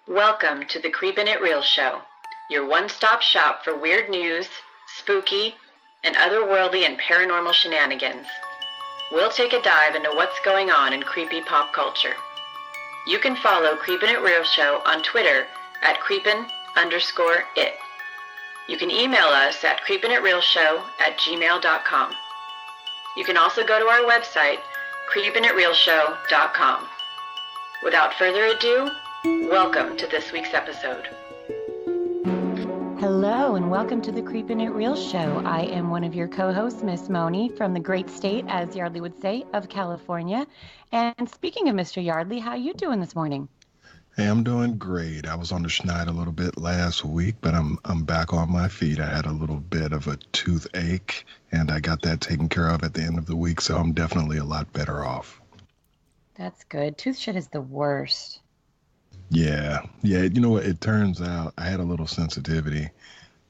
Welcome to the Creepin' It Real Show, your one-stop shop for weird news, spooky, and otherworldly and paranormal shenanigans. We'll take a dive into what's going on in creepy pop culture. You can follow Creepin' It Real Show on Twitter at creepin_it. You can email us at creepinitrealshow@gmail.com. You can also go to our website, creepinitrealshow.com. Without further ado, welcome to this week's episode. Hello and welcome to the Creepin' It Real Show. I am one of your co-hosts, Miss Moni, from the great state, as Yardley would say, of California. And speaking of Mr. Yardley, how you doing this morning? Hey, I'm doing great. I was on the schneid a little bit last week, but I'm back on my feet. I had a little bit of a toothache, and I got that taken care of at the end of the week, so I'm definitely a lot better off. That's good. Tooth shit is the worst. Yeah. You know what? It turns out I had a little sensitivity,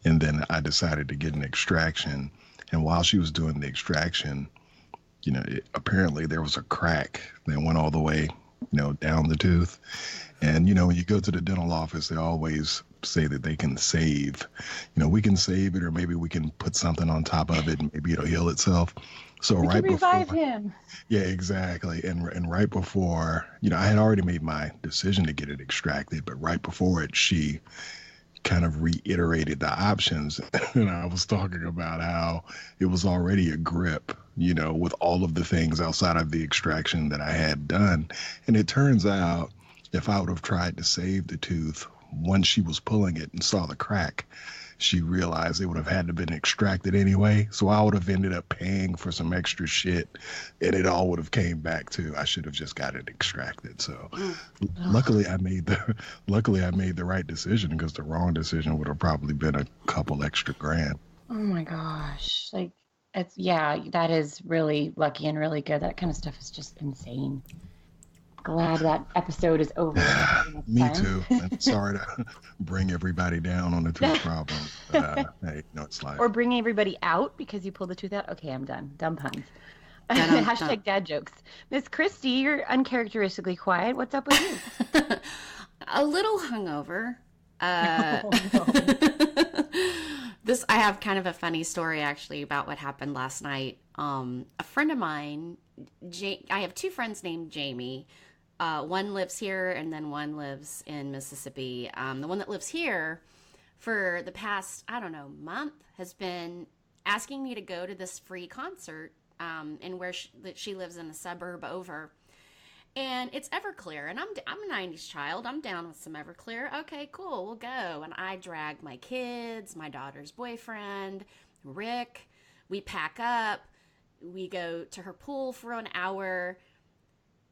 and then I decided to get an extraction. And while she was doing the extraction, apparently there was a crack that went all the way, down the tooth. And, when you go to the dental office, they always say that they can save. We can save it, or maybe we can put something on top of it and maybe it'll heal itself. So we right can revive before, him. Yeah, exactly. And right before, I had already made my decision to get it extracted, but right before it, she kind of reiterated the options. And I was talking about how it was already a grip, with all of the things outside of the extraction that I had done. And it turns out if I would have tried to save the tooth, once she was pulling it and saw the crack, she realized it would have had to been extracted anyway. So I would have ended up paying for some extra shit, and it all would have came back to I should have just got it extracted. So luckily I made the right decision, because the wrong decision would have probably been a couple extra grand. Oh my gosh. That is really lucky and really good. That kind of stuff is just insane. Glad that episode is over. Me too. And sorry to bring everybody down on the tooth problem. Hey, it's life. Or bring everybody out because you pulled the tooth out. Okay, I'm done. Dumb puns. Hashtag dad jokes. Miss Christy, you're uncharacteristically quiet. What's up with you? A little hungover. Oh, no. I have kind of a funny story actually about what happened last night. A friend of mine, I have two friends named Jamie. One lives here and then one lives in Mississippi. The one that lives here for the past, month has been asking me to go to this free concert and where she lives in a suburb over. And it's Everclear, and I'm a 90s child. I'm down with some Everclear. Okay, cool, we'll go. And I drag my kids, my daughter's boyfriend, Rick. We pack up. We go to her pool for an hour.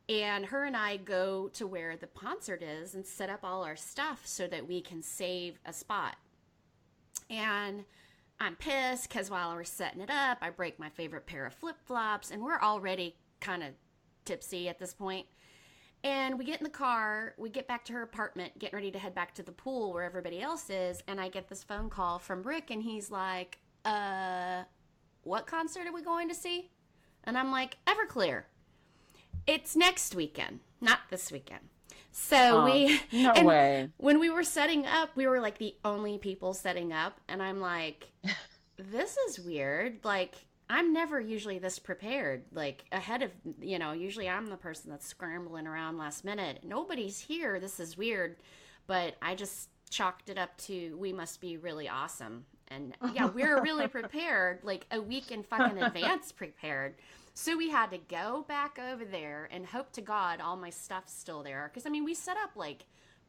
And her and I go to where the concert is and set up all our stuff so that we can save a spot. And I'm pissed because while we're setting it up, I break my favorite pair of flip-flops, and we're already kind of tipsy at this point. And we get in the car, we get back to her apartment, getting ready to head back to the pool where everybody else is, and I get this phone call from Rick, and he's like, what concert are we going to see? And I'm like, Everclear. It's next weekend, not this weekend. So no way. When we were setting up, we were like the only people setting up. And I'm like, this is weird. Like, I'm never usually this prepared, like ahead of, usually I'm the person that's scrambling around last minute. Nobody's here. This is weird. But I just chalked it up to, we must be really awesome. And yeah, we're really prepared, like a week in fucking advance prepared. So we had to go back over there and hope to God all my stuff's still there. Because, we set up, like,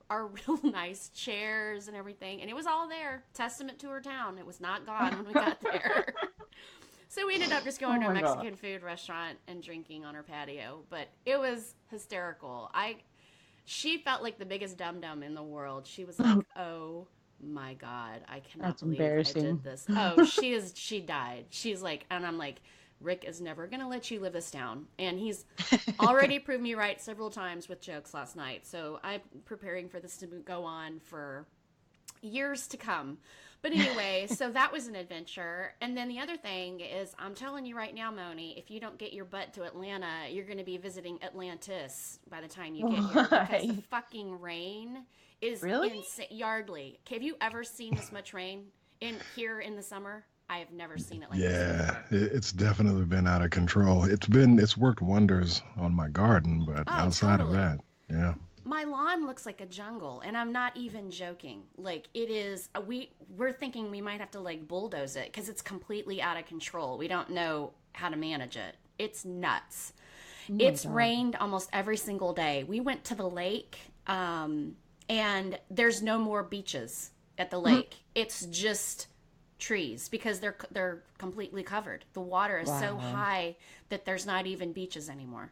our real nice chairs and everything. And it was all there. Testament to her town. It was not gone when we got there. So we ended up just going to a Mexican food restaurant and drinking on her patio. But it was hysterical. She felt like the biggest dum-dum in the world. She was like, oh my God, I cannot believe I did this. Oh, she died. She's like, and I'm like, Rick is never going to let you live this down. And he's already proved me right several times with jokes last night. So I'm preparing for this to go on for years to come. But anyway, so that was an adventure. And then the other thing is, I'm telling you right now, Moni, if you don't get your butt to Atlanta, you're going to be visiting Atlantis by the time you get here, because the fucking rain is insane. Yardley, have you ever seen this much rain here in the summer? I have never seen it like this before. It's definitely been out of control. It's worked wonders on my garden, but outside of that, yeah. My lawn looks like a jungle, and I'm not even joking. Like, it is, we're thinking we might have to like bulldoze it because it's completely out of control. We don't know how to manage it. It's nuts. It's rained almost every single day. We went to the lake, and there's no more beaches at the lake. It's just trees because they're completely covered. The water is so high that there's not even beaches anymore.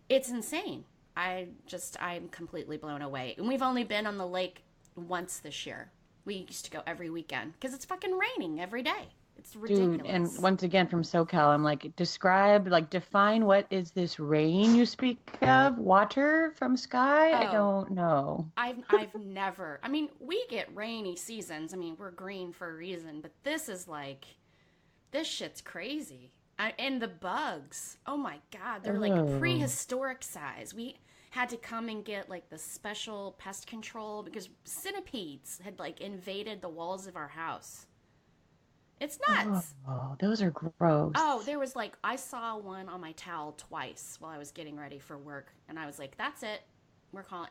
It's insane. I'm completely blown away. And we've only been on the lake once this year. We used to go every weekend because it's fucking raining every day. It's ridiculous. Dude, and once again from SoCal, I'm like, define what is this rain you speak of? Water from sky? I don't know. I've never, I mean, we get rainy seasons. I mean, we're green for a reason, but this shit's crazy. And the bugs, oh my God, they're like prehistoric size. We had to come and get like the special pest control because centipedes had like invaded the walls of our house. It's nuts. Oh, those are gross. Oh, there was like, I saw one on my towel twice while I was getting ready for work. And I was like, that's it.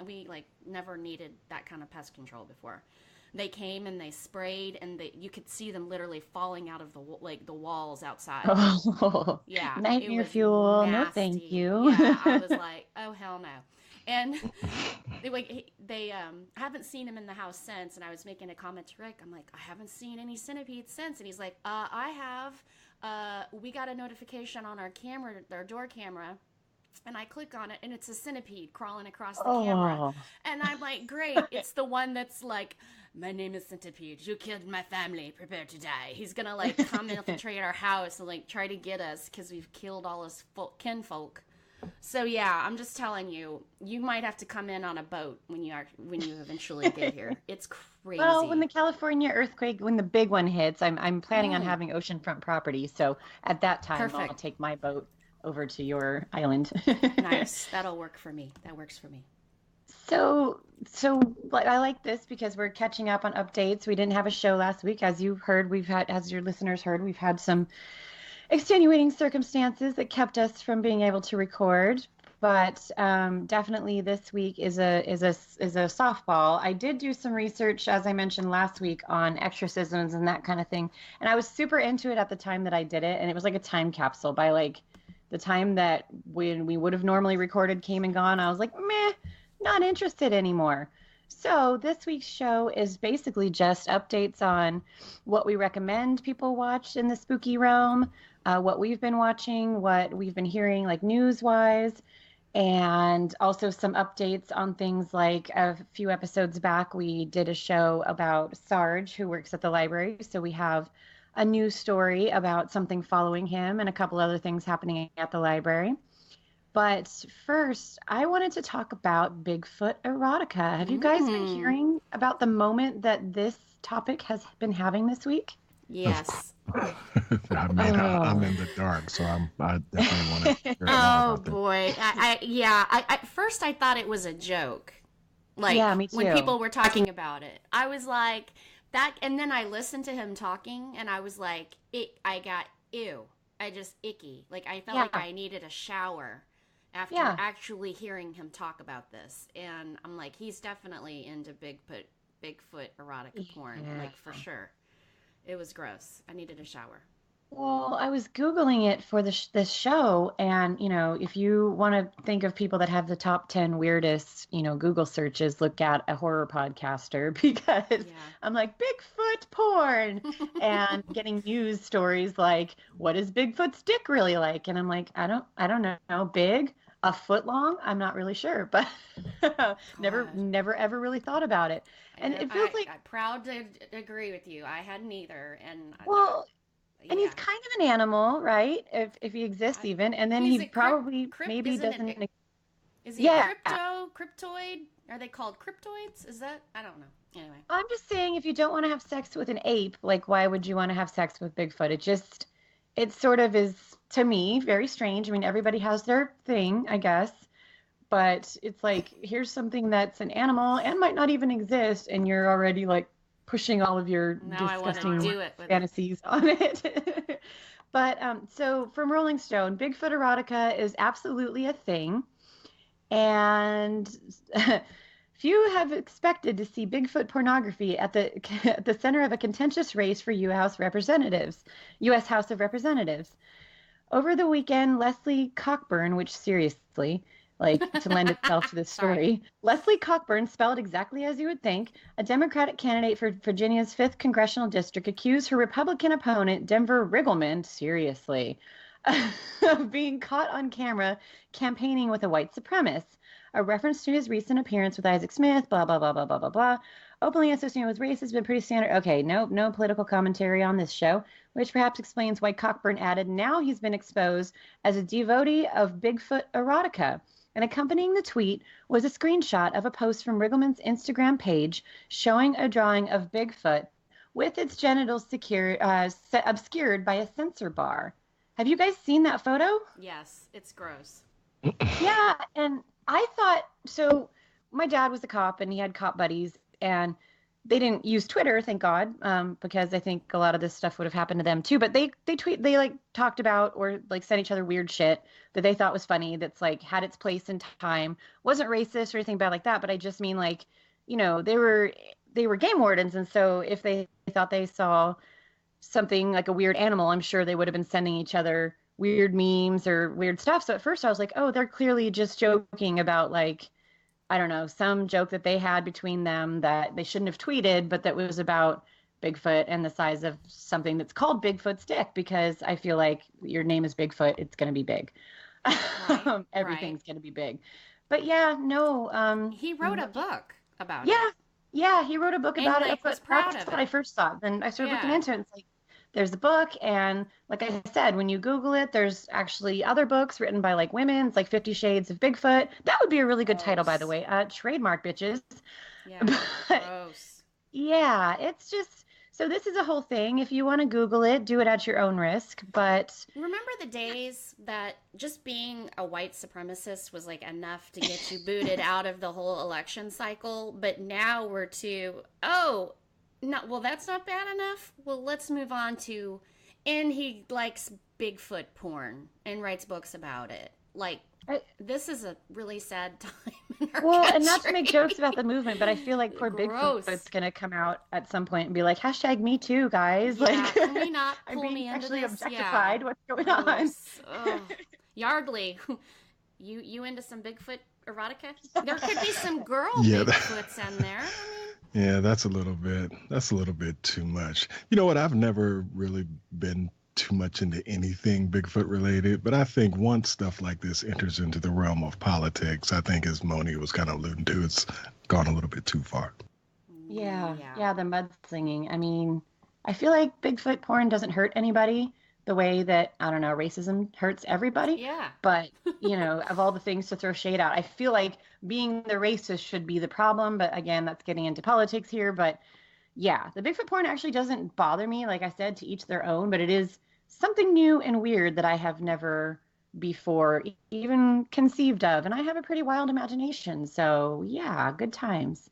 We like never needed that kind of pest control before. They came and they sprayed, and you could see them literally falling out of the walls outside. Oh, yeah, nightmare fuel. Nasty. No, thank you. Yeah, I was like, oh hell no. And they haven't seen him in the house since. And I was making a comment to Rick. I'm like, I haven't seen any centipedes since. And he's like, I have. We got a notification on our door camera. And I click on it, and it's a centipede crawling across the camera. And I'm like, great. It's the one that's like, my name is Centipede. You killed my family. Prepare to die. He's going to, like, come infiltrate our house and, like, try to get us because we've killed all his kinfolk. So, yeah, I'm just telling you, you might have to come in on a boat when you eventually get here. It's crazy. Well, when the California earthquake, when the big one hits, I'm planning on having oceanfront property. So at that time, I'll take my boat over to your island. Nice. That'll work for me. That works for me. So I like this because we're catching up on updates. We didn't have a show last week. As you heard, as your listeners heard, we've had some extenuating circumstances that kept us from being able to record. But definitely this week is a softball. I did do some research, as I mentioned last week, on exorcisms and that kind of thing. And I was super into it at the time that I did it. And it was like a time capsule. By like the time that when we would have normally recorded came and gone, I was like, meh, not interested anymore. So this week's show is basically just updates on what we recommend people watch in the spooky realm, what we've been watching, what we've been hearing like news-wise, and also some updates on things like a few episodes back we did a show about Sarge, who works at the library. So we have a news story about something following him and a couple other things happening at the library. But first, I wanted to talk about Bigfoot erotica. Have you guys been hearing about the moment that this topic has been having this week? Yes. I mean, I'm in the dark, so I definitely want to hear more about that. Boy. At first I thought it was a joke. Like, yeah, me too. When people were talking about it, I was like, that, and then I listened to him talking, and I was like, I got ew. I just icky. Like, I felt like I needed a shower after actually hearing him talk about this. And I'm like, he's definitely into Bigfoot erotica porn, like, for sure. It was gross. I needed a shower. Well, I was Googling it for this show, and, you know, if you want to think of people that have the top 10 weirdest, you know, Google searches, look at a horror podcaster, because I'm like, Bigfoot porn, and getting news stories like, what is Bigfoot's dick really like? And I'm like, I don't know, big, a foot long? I'm not really sure, but never ever really thought about it. And it feels like... I'm proud to agree with you. I hadn't either, and... And he's kind of an animal, right? If he exists even. And then he probably maybe doesn't... Is he Yeah. cryptoid? Are they called cryptoids? Is that? I don't know. Anyway. I'm just saying, if you don't want to have sex with an ape, like, why would you want to have sex with Bigfoot? It sort of is, to me, very strange. I mean, everybody has their thing, I guess, but it's like, here's something that's an animal and might not even exist, and you're already like pushing all of your Now I want to disgusting do it with fantasies on it. But so from Rolling Stone, Bigfoot erotica is absolutely a thing, and few have expected to see Bigfoot pornography at the center of a contentious race for U.S. House of Representatives. Over the weekend, Leslie Cockburn, which seriously, like, to lend itself to this story, Leslie Cockburn, spelled exactly as you would think, a Democratic candidate for Virginia's 5th congressional district, accused her Republican opponent, Denver Riggleman, seriously, of being caught on camera campaigning with a white supremacist. A reference to his recent appearance with Isaac Smith, blah, blah, blah, blah, blah, blah, blah. Openly associated with race has been pretty standard. Okay, no political commentary on this show, which perhaps explains why Cockburn added, now he's been exposed as a devotee of Bigfoot erotica. And accompanying the tweet was a screenshot of a post from Riggleman's Instagram page showing a drawing of Bigfoot with its genitals obscured by a censor bar. Have you guys seen that photo? Yes, it's gross. Yeah, and I thought, so my dad was a cop and he had cop buddies, and they didn't use Twitter, thank God, because I think a lot of this stuff would have happened to them too. But they like talked about or like sent each other weird shit that they thought was funny, that's like had its place in time, wasn't racist or anything bad like that. But I just mean, like, you know, they were game wardens, and so if they thought they saw something like a weird animal, I'm sure they would have been sending each other weird memes or weird stuff. So at first I was like, oh, they're clearly just joking about, like, I don't know, some joke that they had between them that they shouldn't have tweeted, but that was about Bigfoot and the size of something that's called Bigfoot's dick, because I feel like your name is Bigfoot, it's going to be big. Right, Everything's going to be big. But yeah, no. He wrote a book about it. Yeah, he wrote a book about it. That's what I first saw. Then I started looking into it, and it's like, there's the book, and like I said, when you Google it, there's actually other books written by like women. It's like 50 Shades of Bigfoot. That would be a really good title, by the way. Trademark, bitches. Yeah, gross. Yeah, it's just, so this is a whole thing. If you want to Google it, do it at your own risk. But remember the days that just being a white supremacist was like enough to get you booted out of the whole election cycle? But now we're no, well, that's not bad enough. Well, let's move on to, and he likes Bigfoot porn and writes books about it. Like, this is a really sad time in our country. And not to make jokes about the movement, but I feel like poor Bigfoot's going to come out at some point and be like, hashtag me too, guys. Yeah, like, can we not pull me into actually this? Objectified. Yeah. What's going on? Oh. Yardley, you into some Bigfoot erotica? There could be some girl Bigfoots in there. Yeah, that's a little bit too much. You know what? I've never really been too much into anything Bigfoot related, but I think once stuff like this enters into the realm of politics, I think, as Moni was kind of alluding to, it's gone a little bit too far. Yeah, the mudslinging. I mean, I feel like Bigfoot porn doesn't hurt anybody the way that, I don't know, racism hurts everybody. Yeah. But, you know, of all the things to throw shade out, I feel like being the racist should be the problem. But again, that's getting into politics here. But yeah, the Bigfoot porn actually doesn't bother me. Like I said, to each their own. But it is something new and weird that I have never before even conceived of. And I have a pretty wild imagination. So yeah, good times.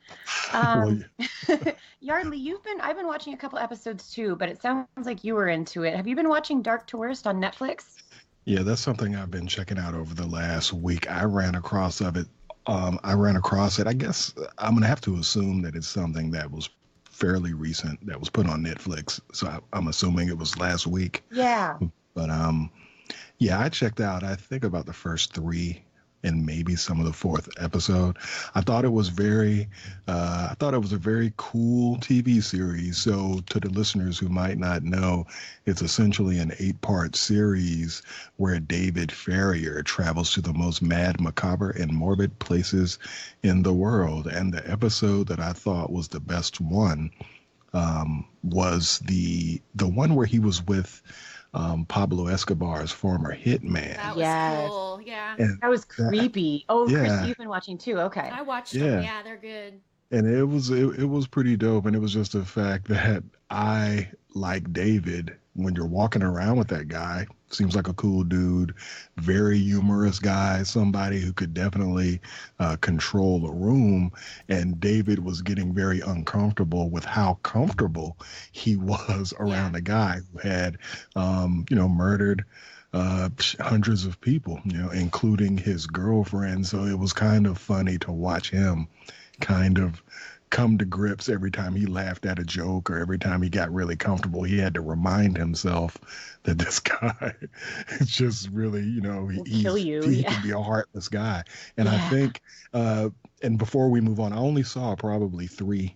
Yardley, I've been watching a couple episodes too, but it sounds like you were into it. Have you been watching Dark Tourist on Netflix? Yeah, that's something I've been checking out over the last week. I ran across it. I guess I'm going to have to assume that it's something that was fairly recent that was put on Netflix. So I'm assuming it was last week. Yeah. But yeah, I checked out, I think, about the first 3 and maybe some of the 4th episode. I thought it was a very cool TV series. So to the listeners who might not know, it's essentially an 8-part series where David Farrier travels to the most mad, macabre, and morbid places in the world. And the episode that I thought was the best one was the one where he was with Pablo Escobar's former hitman. That was cool. Yeah. And That was creepy. Oh, yeah. Christy, you've been watching too. Okay. I watched them. Yeah, they're good. And it was pretty dope. And it was just the fact that I, like David, when you're walking around with that guy, seems like a cool dude, very humorous guy, somebody who could definitely control a room. And David was getting very uncomfortable with how comfortable he was around a guy who had, murdered hundreds of people, including his girlfriend. So it was kind of funny to watch him kind of come to grips every time he laughed at a joke or every time he got really comfortable. He had to remind himself that this guy is just really, kill you. He can be a heartless guy. And I think, and before we move on, I only saw probably 3.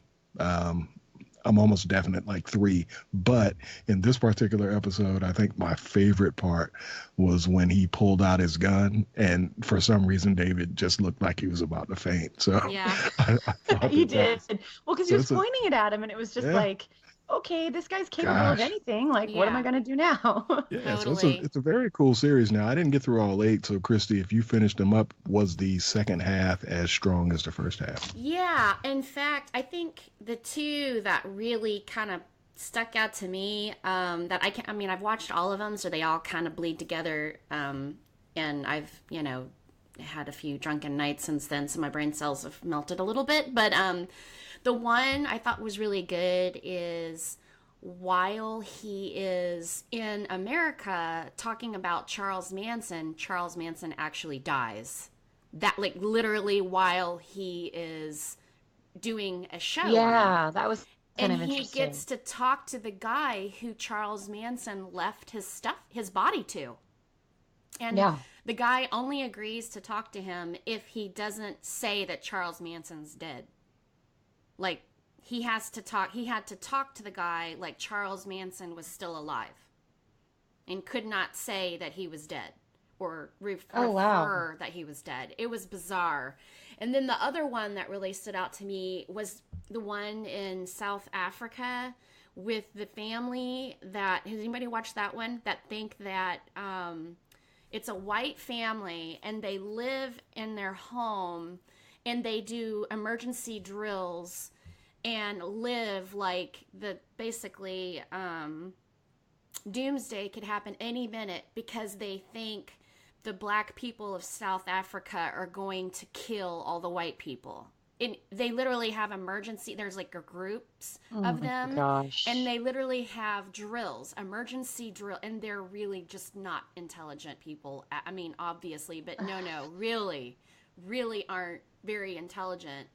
I'm almost definite, like 3. But in this particular episode, I think my favorite part was when he pulled out his gun, and for some reason, David just looked like he was about to faint. So yeah, I thought he did. Well, because he was pointing it at him, and it was just like, okay, this guy's capable of anything. Like, what am I going to do now? So it's a very cool series. Now, I didn't get through all 8. So, Christy, if you finished them up, was the second half as strong as the first half? Yeah. In fact, I think the 2 that really kind of stuck out to me, I've watched all of them, so they all kind of bleed together. And I've, had a few drunken nights since then, so my brain cells have melted a little bit. But the one I thought was really good is while he is in America talking about Charles Manson actually dies. That, like, literally while he is doing a show. Yeah, that was kind of interesting. And he gets to talk to the guy who Charles Manson left his body to. And the guy only agrees to talk to him if he doesn't say that Charles Manson's dead. Like, he had to talk to the guy like Charles Manson was still alive and could not say that he was dead or refer that he was dead. It was bizarre. And then the other one that really stood out to me was the one in South Africa with the family that, has anybody watched that one? That think that it's a white family and they live in their home and they do emergency drills and live like basically doomsday could happen any minute because they think the black people of South Africa are going to kill all the white people. And they literally have there's like groups of them. Gosh. And they literally have emergency drill, and they're really just not intelligent people. I mean, obviously, but no, really aren't very intelligent.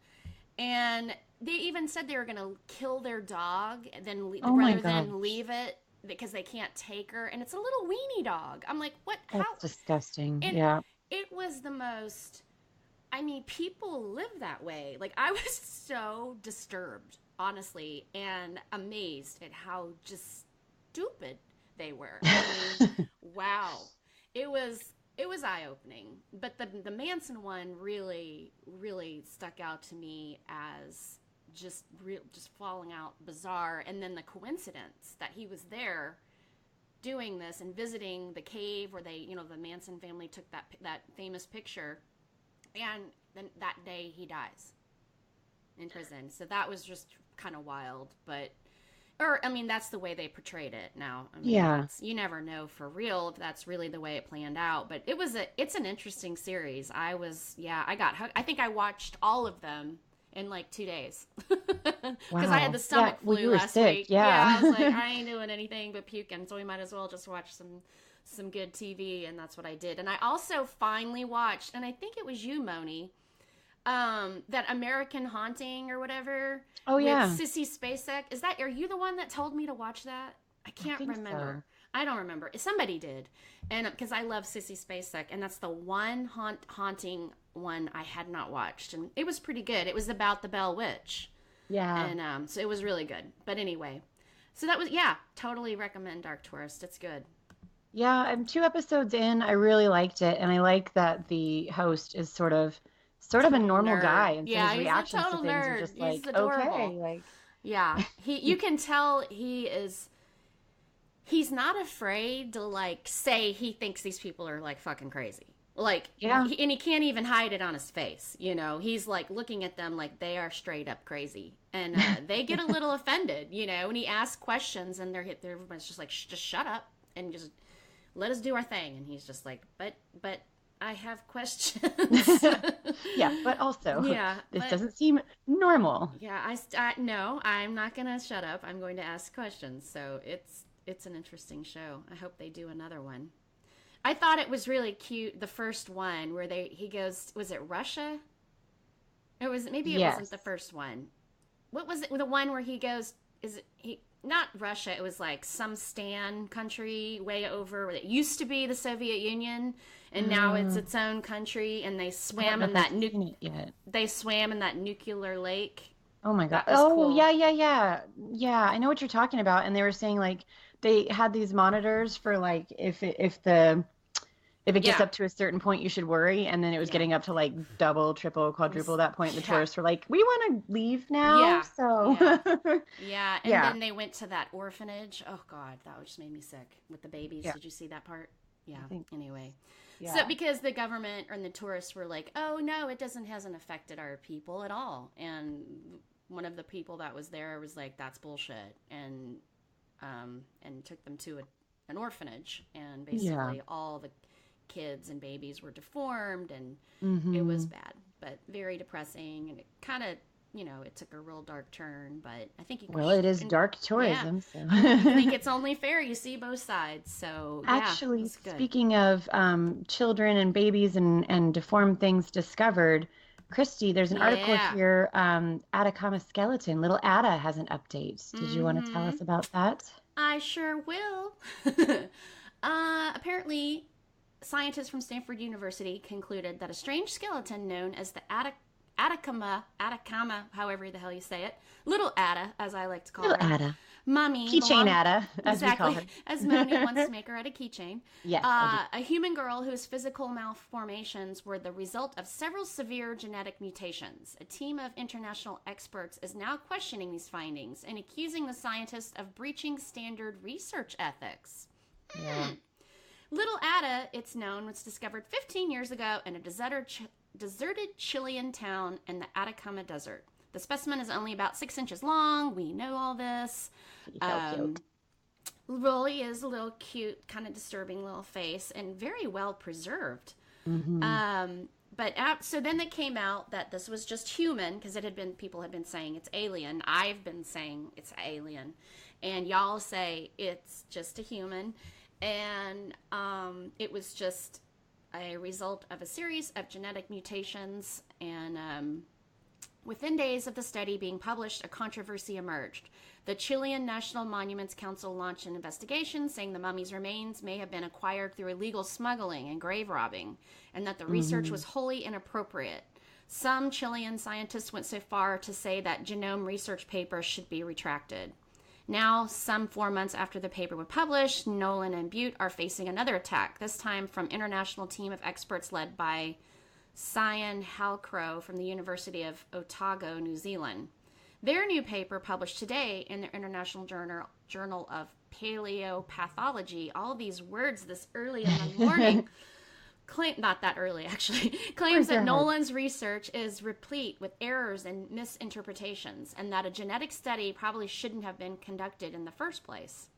And they even said they were going to kill their dog rather than leave it because they can't take her. And it's a little weenie dog. I'm like, what? That's disgusting. And yeah. It was the most, people live that way. Like, I was so disturbed, honestly, and amazed at how just stupid they were. Wow. It was eye-opening. But the Manson one really, really stuck out to me as just falling out bizarre. And then the coincidence that he was there doing this and visiting the cave where they, the Manson family took that famous picture, and then that day he dies in prison. So that was just kind of wild, that's the way they portrayed it now. You never know for real if that's really the way it planned out, but it's an interesting series. I got hooked. I think I watched all of them in like 2 days because I had the stomach flu last week. I was like, I ain't doing anything but puking, so we might as well just watch some good TV, and that's what I did. And I also finally watched, and I think it was you, Moni, that American Haunting or whatever. Oh yeah, with Sissy Spacek. Are you the one that told me to watch that? I can't remember. So. I don't remember. Somebody did, and because I love Sissy Spacek, and that's the one haunting one I had not watched, and it was pretty good. It was about the Bell Witch. Yeah, and so it was really good. But anyway, so that was totally recommend Dark Tourist. It's good. Yeah, I'm 2 episodes in. I really liked it, and I like that the host is sort of a normal guy, and so his reactions to things are just like, okay, like you can tell he's not afraid to like say he thinks these people are like fucking crazy. Like, Yeah. and he can't even hide it on his face. You know, he's like looking at them like they are straight up crazy, and they get a little offended. You know, and he asks questions, and everyone's just like, just shut up and just let us do our thing. And he's just like, but I have questions. Yeah, but also, Yeah, this but- doesn't seem normal. Yeah, no, I'm not gonna shut up. I'm going to ask questions. So it's an interesting show. I hope they do another one. I thought it was really cute, the first one where he goes, was it Russia? It wasn't the first one. What was it? The one where he goes, not Russia, it was like some Stan country way over. It used to be the Soviet Union, and now it's its own country, and they swam in that they swam in that nuclear lake. Oh my God. That was cool. Yeah. I know what you're talking about. And they were saying like they had these monitors for like if it gets up to a certain point, you should worry. And then it was getting up to like double, triple, quadruple that point. The tourists were like, we want to leave now. Yeah. So Yeah. And then they went to that orphanage. Oh God, that just made me sick with the babies. Yeah. Did you see that part? Yeah. Anyway. Yeah. So because the government and the tourists were like, oh no, it hasn't affected our people at all. And one of the people that was there was like, that's bullshit. And took them to an orphanage, and basically all the kids and babies were deformed, and it was bad, but very depressing, and it kind of, it took a real dark turn, but I think it is dark tourism. Yeah. So. I think it's only fair you see both sides. So actually, speaking of children and babies and deformed things discovered, Christy, there's an article here, Atacama skeleton. Little Ada has an update. Did you want to tell us about that? I sure will. Apparently, scientists from Stanford University concluded that a strange skeleton known as the Atacama, however the hell you say it, Little Ada, as I like to call her. Little Ada. Mummy. Keychain Ada, as we call exactly, her. as Moni wants to make her at a keychain. Yes. A human girl whose physical malformations were the result of several severe genetic mutations. A team of international experts is now questioning these findings and accusing the scientists of breaching standard research ethics. Yeah. Little Ada, it's known, was discovered 15 years ago in a deserted Chilean town in the Atacama Desert. The specimen is only about 6 inches long. We know all this. Cute. Really is a little cute, kind of disturbing little face, and very well preserved. So then it came out that this was just human, because people had been saying it's alien. I've been saying it's alien, and y'all say it's just a human, and it was just a result of a series of genetic mutations, and within days of the study being published, a controversy emerged. The Chilean National Monuments Council launched an investigation saying the mummy's remains may have been acquired through illegal smuggling and grave robbing, and that the research was wholly inappropriate. Some Chilean scientists went so far to say that genome research papers should be retracted. Now, some 4 months after the paper was published, Nolan and Butte are facing another attack, this time from an international team of experts led by Sian Halcrow from the University of Otago, New Zealand. Their new paper, published today in the International Journal of Paleopathology, all these words this early in the morning, not that early actually, claims that Nolan's research is replete with errors and misinterpretations, and that a genetic study probably shouldn't have been conducted in the first place.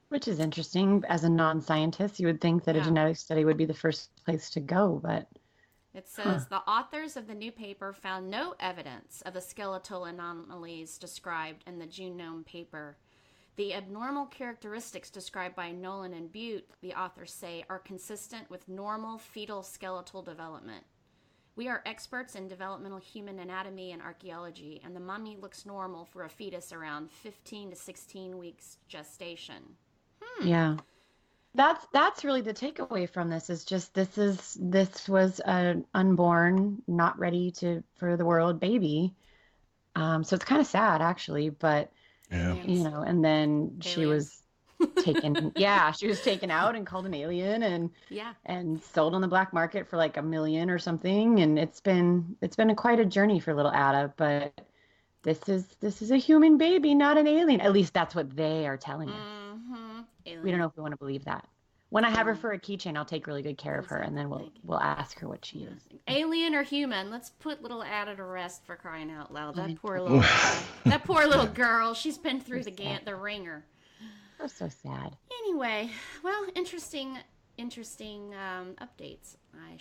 Which is interesting. As a non-scientist, you would think that a genetic study would be the first place to go, but... It says the authors of the new paper found no evidence of the skeletal anomalies described in the genome paper. The abnormal characteristics described by Nolan and Butte, the authors say, are consistent with normal fetal skeletal development. We are experts in developmental human anatomy and archaeology, and the mummy looks normal for a fetus around 15 to 16 weeks gestation. Yeah. That's really the takeaway from this, is just this was an unborn, not ready for the world baby. So it's kind of sad actually, but and then she was taken she was taken out and called an alien and sold on the black market for like $1 million or something, and it's been quite a journey for little Ada, but this is a human baby, not an alien. At least that's what they are telling us. We don't know if we want to believe that. When I have her for a keychain, I'll take really good care of her, and then we'll ask her what she is. Alien or human? Let's put little Ada to rest, for crying out loud. That poor little girl. She's been through the ringer. Oh, so sad. Anyway, well, interesting updates. I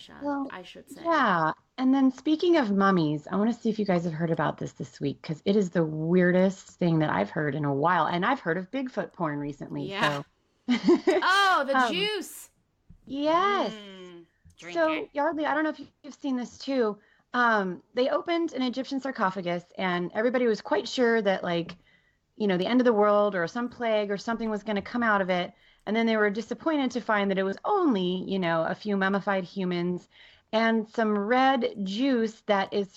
should say. Yeah, and then speaking of mummies, I want to see if you guys have heard about this week, because it is the weirdest thing that I've heard in a while, and I've heard of Bigfoot porn recently. Yeah. So. Oh, the juice. Yes. So, Yardley, I don't know if you've seen this too. They opened an Egyptian sarcophagus, and everybody was quite sure that, like, the end of the world or some plague or something was going to come out of it. And then they were disappointed to find that it was only, a few mummified humans and some red juice that is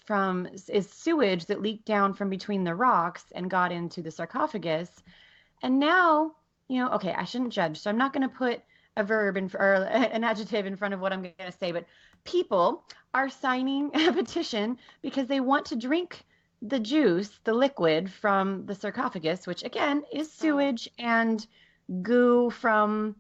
sewage that leaked down from between the rocks and got into the sarcophagus. And now, okay, I shouldn't judge, so I'm not going to put a verb or an adjective in front of what I'm going to say, but people are signing a petition because they want to drink the juice, the liquid from the sarcophagus, which again is sewage and goo from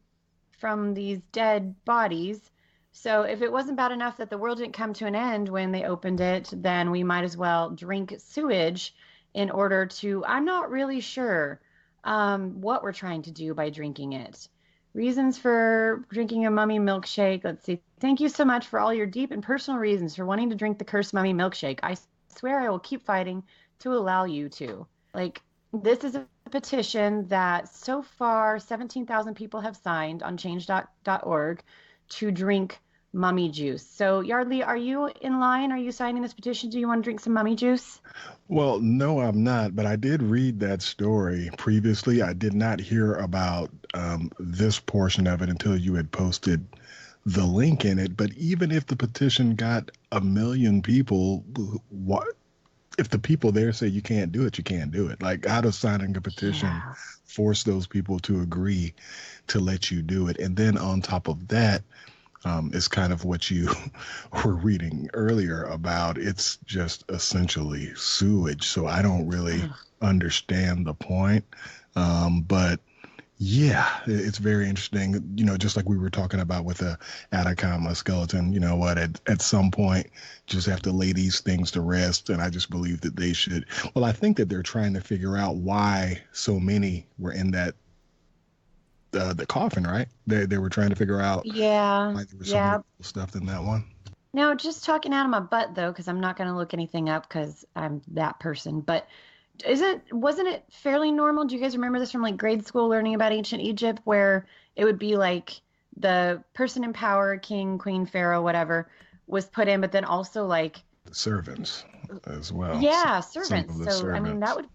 these dead bodies. So if it wasn't bad enough that the world didn't come to an end when they opened it, then we might as well drink sewage in order to, I'm not really sure what we're trying to do by drinking it. Reasons for drinking a mummy milkshake. Let's see. Thank you so much for all your deep and personal reasons for wanting to drink the cursed mummy milkshake. I swear I will keep fighting to allow you to. Like, this is a petition that so far 17,000 people have signed on change.org to drink mummy juice. So, Yardley, are you in line? Are you signing this petition? Do you want to drink some mummy juice? Well, no, I'm not, but I did read that story previously. I did not hear about this portion of it until you had posted the link in it. But even if the petition got 1 million people, what if the people there say you can't do it, you can't do it? Like, how does signing a petition force those people to agree to let you do it? And then on top of that, is kind of what you were reading earlier about. It's just essentially sewage. So I don't really understand the point. But yeah, it's very interesting. Just like we were talking about with the Atacama skeleton, at some point just have to lay these things to rest. And I just believe that they should. Well, I think that they're trying to figure out why so many were in that the coffin, right? They were trying to figure out why there was so much stuff in that one. Now, just talking out of my butt, though, because I'm not going to look anything up because I'm that person, but wasn't it fairly normal? Do you guys remember this from like grade school learning about ancient Egypt, where it would be like the person in power, king, queen, pharaoh, whatever, was put in, but then also like the servants as well. Yeah, servants. So, servants. I mean, that would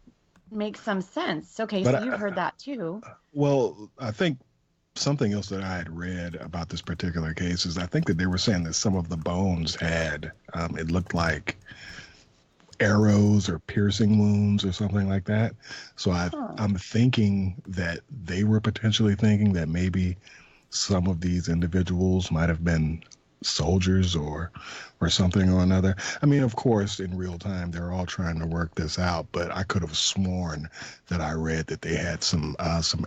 make some sense. Okay, but so you've heard that too. Well, I think something else that I had read about this particular case is I think that they were saying that some of the bones had, it looked like arrows or piercing wounds or something like that. So I'm thinking that they were potentially thinking that maybe some of these individuals might have been soldiers or something or another. I mean, of course, in real time, they're all trying to work this out, but I could have sworn that I read that they had some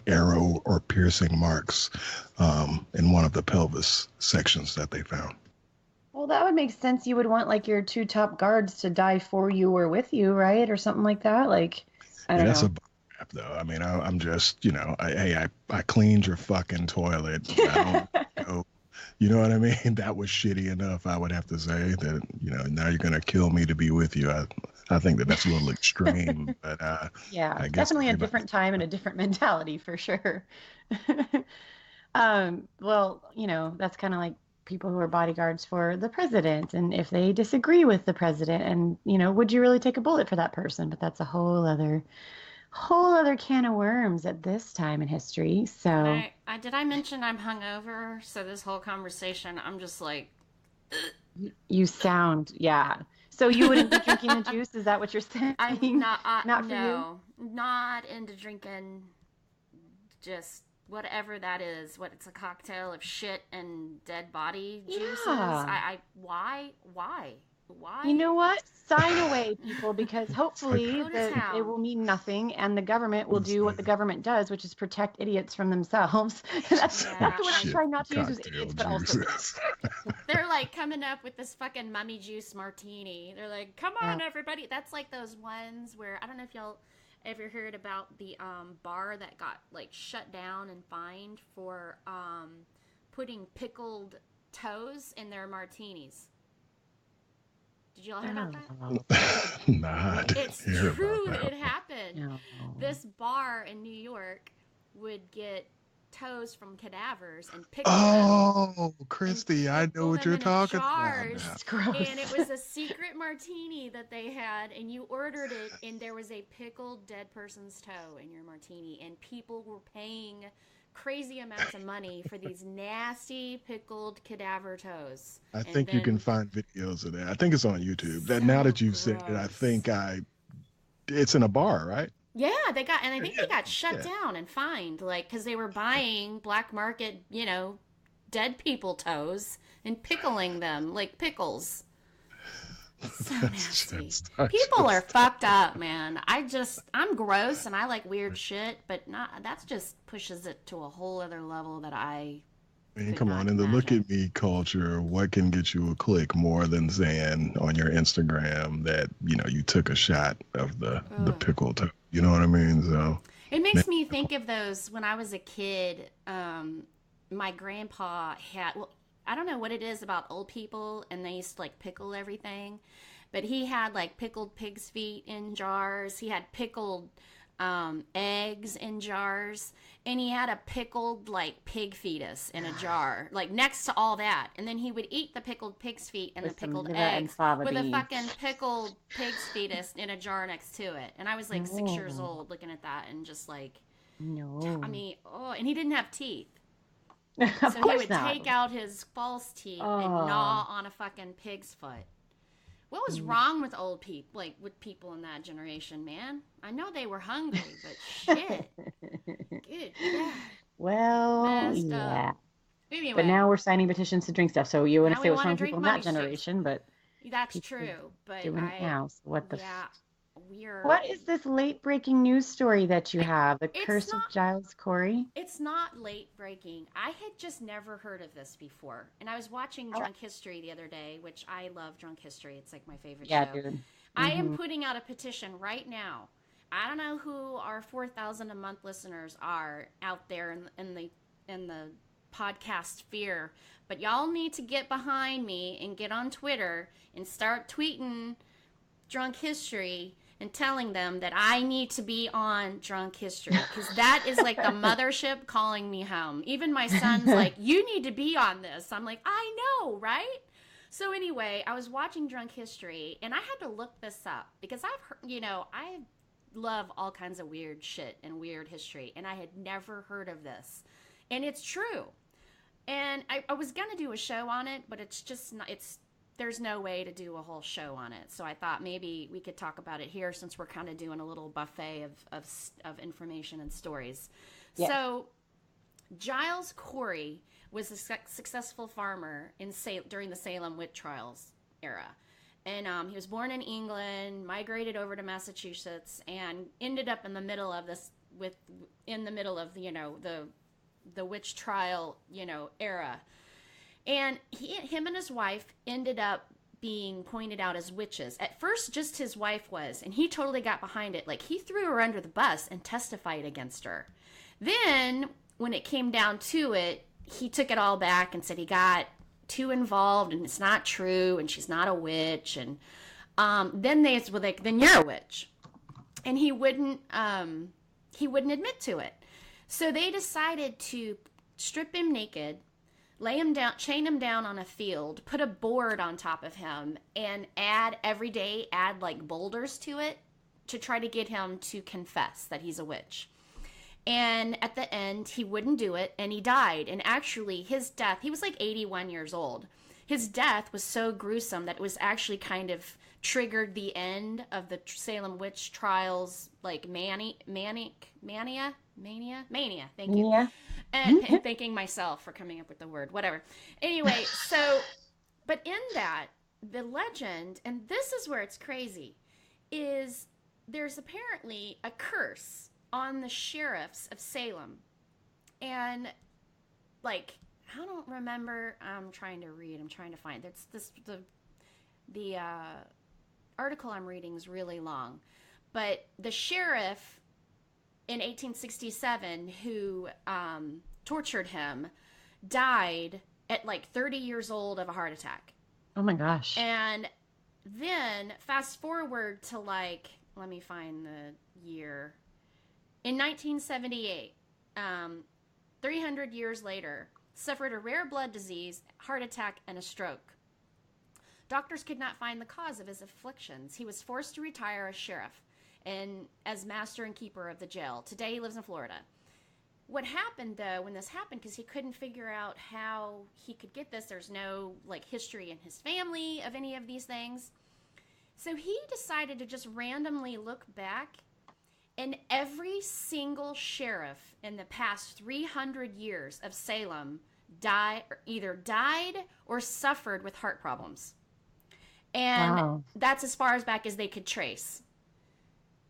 arrow or piercing marks in one of the pelvis sections that they found. Well, that would make sense. You would want like your 2 top guards to die for you or with you, right? Or something like that. Like, I don't know. That's a rap, though. I mean, I'm just, I cleaned your fucking toilet. I don't know. You know what I mean? That was shitty enough, I would have to say, that, now you're going to kill me to be with you. I think that's a little extreme, but yeah, I guess definitely a different time and a different mentality for sure. Well, that's kind of like people who are bodyguards for the president, and if they disagree with the president, and would you really take a bullet for that person? But that's a whole other can of worms at this time in history. So did I mention I'm hungover? So this whole conversation, I'm just like, you sound, yeah. So you wouldn't be drinking the juice? Is that what you're saying? I'm not for you? Not into drinking just whatever that is. What, it's a cocktail of shit and dead body juices. Yeah. Why? Why? You know what? Sign away, people, because hopefully Go to town. it will mean nothing, and the government will do what the government does, which is protect idiots from themselves. That's Yeah, what I'm trying not to use with Cocktail idiots, but also juices. They're like coming up with this fucking mummy juice martini. They're like, come on, everybody. That's like those ones where, I don't know if y'all ever heard about the bar that got like shut down and fined for putting pickled toes in their martinis. Did y'all hear about that? Nah, I didn't It's hear true. about that. It happened. No. This bar in New York would get toes from cadavers and pickle them. Oh, Christy, I know what you're talking about. Jars, now. It's gross. and it was a secret martini that they had, and you ordered it, and there was a pickled dead person's toe in your martini, and people were paying crazy amounts of money for these nasty pickled cadaver toes. I think you can find videos of that. I think it's on YouTube. That now that you've said it, I think it's in a bar, right? Yeah, they got shut down and fined, like, because they were buying black market, dead people toes and pickling them like pickles. So nasty. People are fucked up, man. I'm gross and I like weird shit, but that just pushes it to a whole other level that I come on, in the look at me culture, what can get you a click more than saying on your Instagram that, you took a shot of the pickle toe? You know what I mean? So it makes me think of those when I was a kid. My grandpa had, I don't know what it is about old people, and they used to like pickle everything, but he had like pickled pig's feet in jars. He had pickled eggs in jars, and he had a pickled like pig fetus in a jar, like next to all that. And then he would eat the pickled pig's feet and With the pickled some eggs with beans. a fucking pickled pig's fetus in a jar next to it. And I was like 6 years old looking at that and just like, no. I mean, and he didn't have teeth. Of So he course would not. take out his false teeth and gnaw on a fucking pig's foot. What was wrong with old people, like with people in that generation, man? I know they were hungry, but shit. Good God. Well, Messed yeah. up. Anyway, But now we're signing petitions to drink stuff. So you want Now to we say what's wanna wrong with drink people in that mummy shit. generation, but that's people true. But doing it now. So what the? we're. What is this late breaking news story that you have? The It's curse not- of Giles Corey? It's not late breaking. I had just never heard of this before. And I was watching Drunk History the other day, which I love Drunk History. It's like my favorite Yeah, show. dude. I am putting out a petition right now. I don't know who our 4,000 a month listeners are out there in the podcast sphere, but y'all need to get behind me and get on Twitter and start tweeting Drunk History and telling them that I need to be on Drunk History, because that is like the mothership calling me home. Even my son's like, you need to be on this. I'm like, I know, right? So anyway, I was watching Drunk History, and I had to look this up because I've heard, I love all kinds of weird shit and weird history, and I had never heard of this. And it's true. And I was going to do a show on it, but it's just not, there's no way to do a whole show on it. So I thought maybe we could talk about it here since we're kind of doing a little buffet of information and stories. Yes. So Giles Corey was a successful farmer during the Salem Witch Trials era. And he was born in England, migrated over to Massachusetts, and ended up in the middle of the witch trial, era. And him and his wife ended up being pointed out as witches. At first, just his wife was, and he totally got behind it. Like, he threw her under the bus and testified against her. Then, when it came down to it, he took it all back and said he got too involved and it's not true and she's not a witch. And then they were like, then you're a witch. And he wouldn't admit to it. So they decided to strip him naked, lay him down, chain him down on a field, put a board on top of him, and add like boulders to it to try to get him to confess that he's a witch. And at the end, he wouldn't do it, and he died. And actually, his death, he was like 81 years old. His death was so gruesome that it was actually kind of triggered the end of the Salem Witch Trials, like mania, thank you. Yeah. And thanking myself for coming up with the word, whatever. Anyway, but in that, the legend, and this is where it's crazy, is there's apparently a curse on the sheriffs of Salem. And, like, I don't remember. I'm trying to read. I'm trying to find. The article I'm reading is really long. But the sheriff in 1867 who tortured him died at like 30 years old of a heart attack. Oh my gosh. And then fast forward to, like, let me find the year. In 1978, 300 years later, suffered a rare blood disease, heart attack, and a stroke. Doctors could not find the cause of his afflictions. He was forced to retire as sheriff and as master and keeper of the jail. Today he lives in Florida. What happened, though, when this happened, because he couldn't figure out how he could get this, there's no, like, history in his family of any of these things. So he decided to just randomly look back, and every single sheriff in the past 300 years of Salem either died or suffered with heart problems. And that's as far as back as they could trace.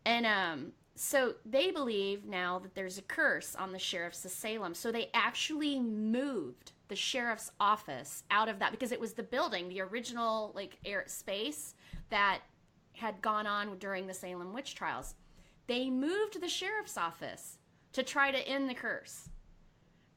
And so they believe now that there's a curse on the sheriffs of Salem. So they actually moved the sheriff's office out of that, because it was the building, the original, like, air space that had gone on during the Salem witch trials. They moved the sheriff's office to try to end the curse.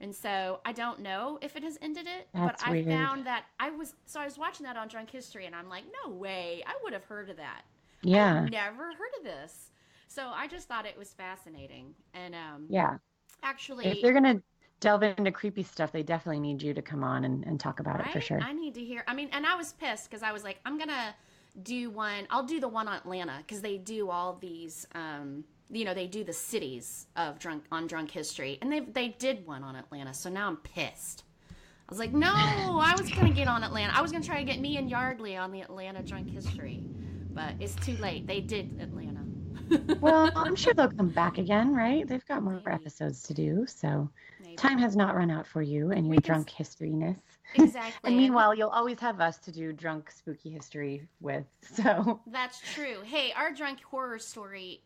And so I don't know if it has ended it, That's but weird. I found that I was watching that on Drunk History, and I'm like, no way, I would have heard of that. Yeah. I've never heard of this. So I just thought it was fascinating. And Yeah. actually, If they're going to delve into creepy stuff, they definitely need you to come on and talk about it for sure. I need to hear. I mean, and I was pissed because I was like, I'm going to do one. I'll do the one on Atlanta, because they do all these, they do the cities of Drunk History. And they did one on Atlanta. So now I'm pissed. I was like, no, I was going to get on Atlanta. I was going to try to get me and Yardley on the Atlanta Drunk History. But it's too late. They did Atlanta. Well, I'm sure they'll come back again, right? They've got more episodes to do, so time has not run out for you and your drunk historyness. Exactly. And meanwhile, you'll always have us to do drunk spooky history with, so. That's true. Hey, our drunk horror story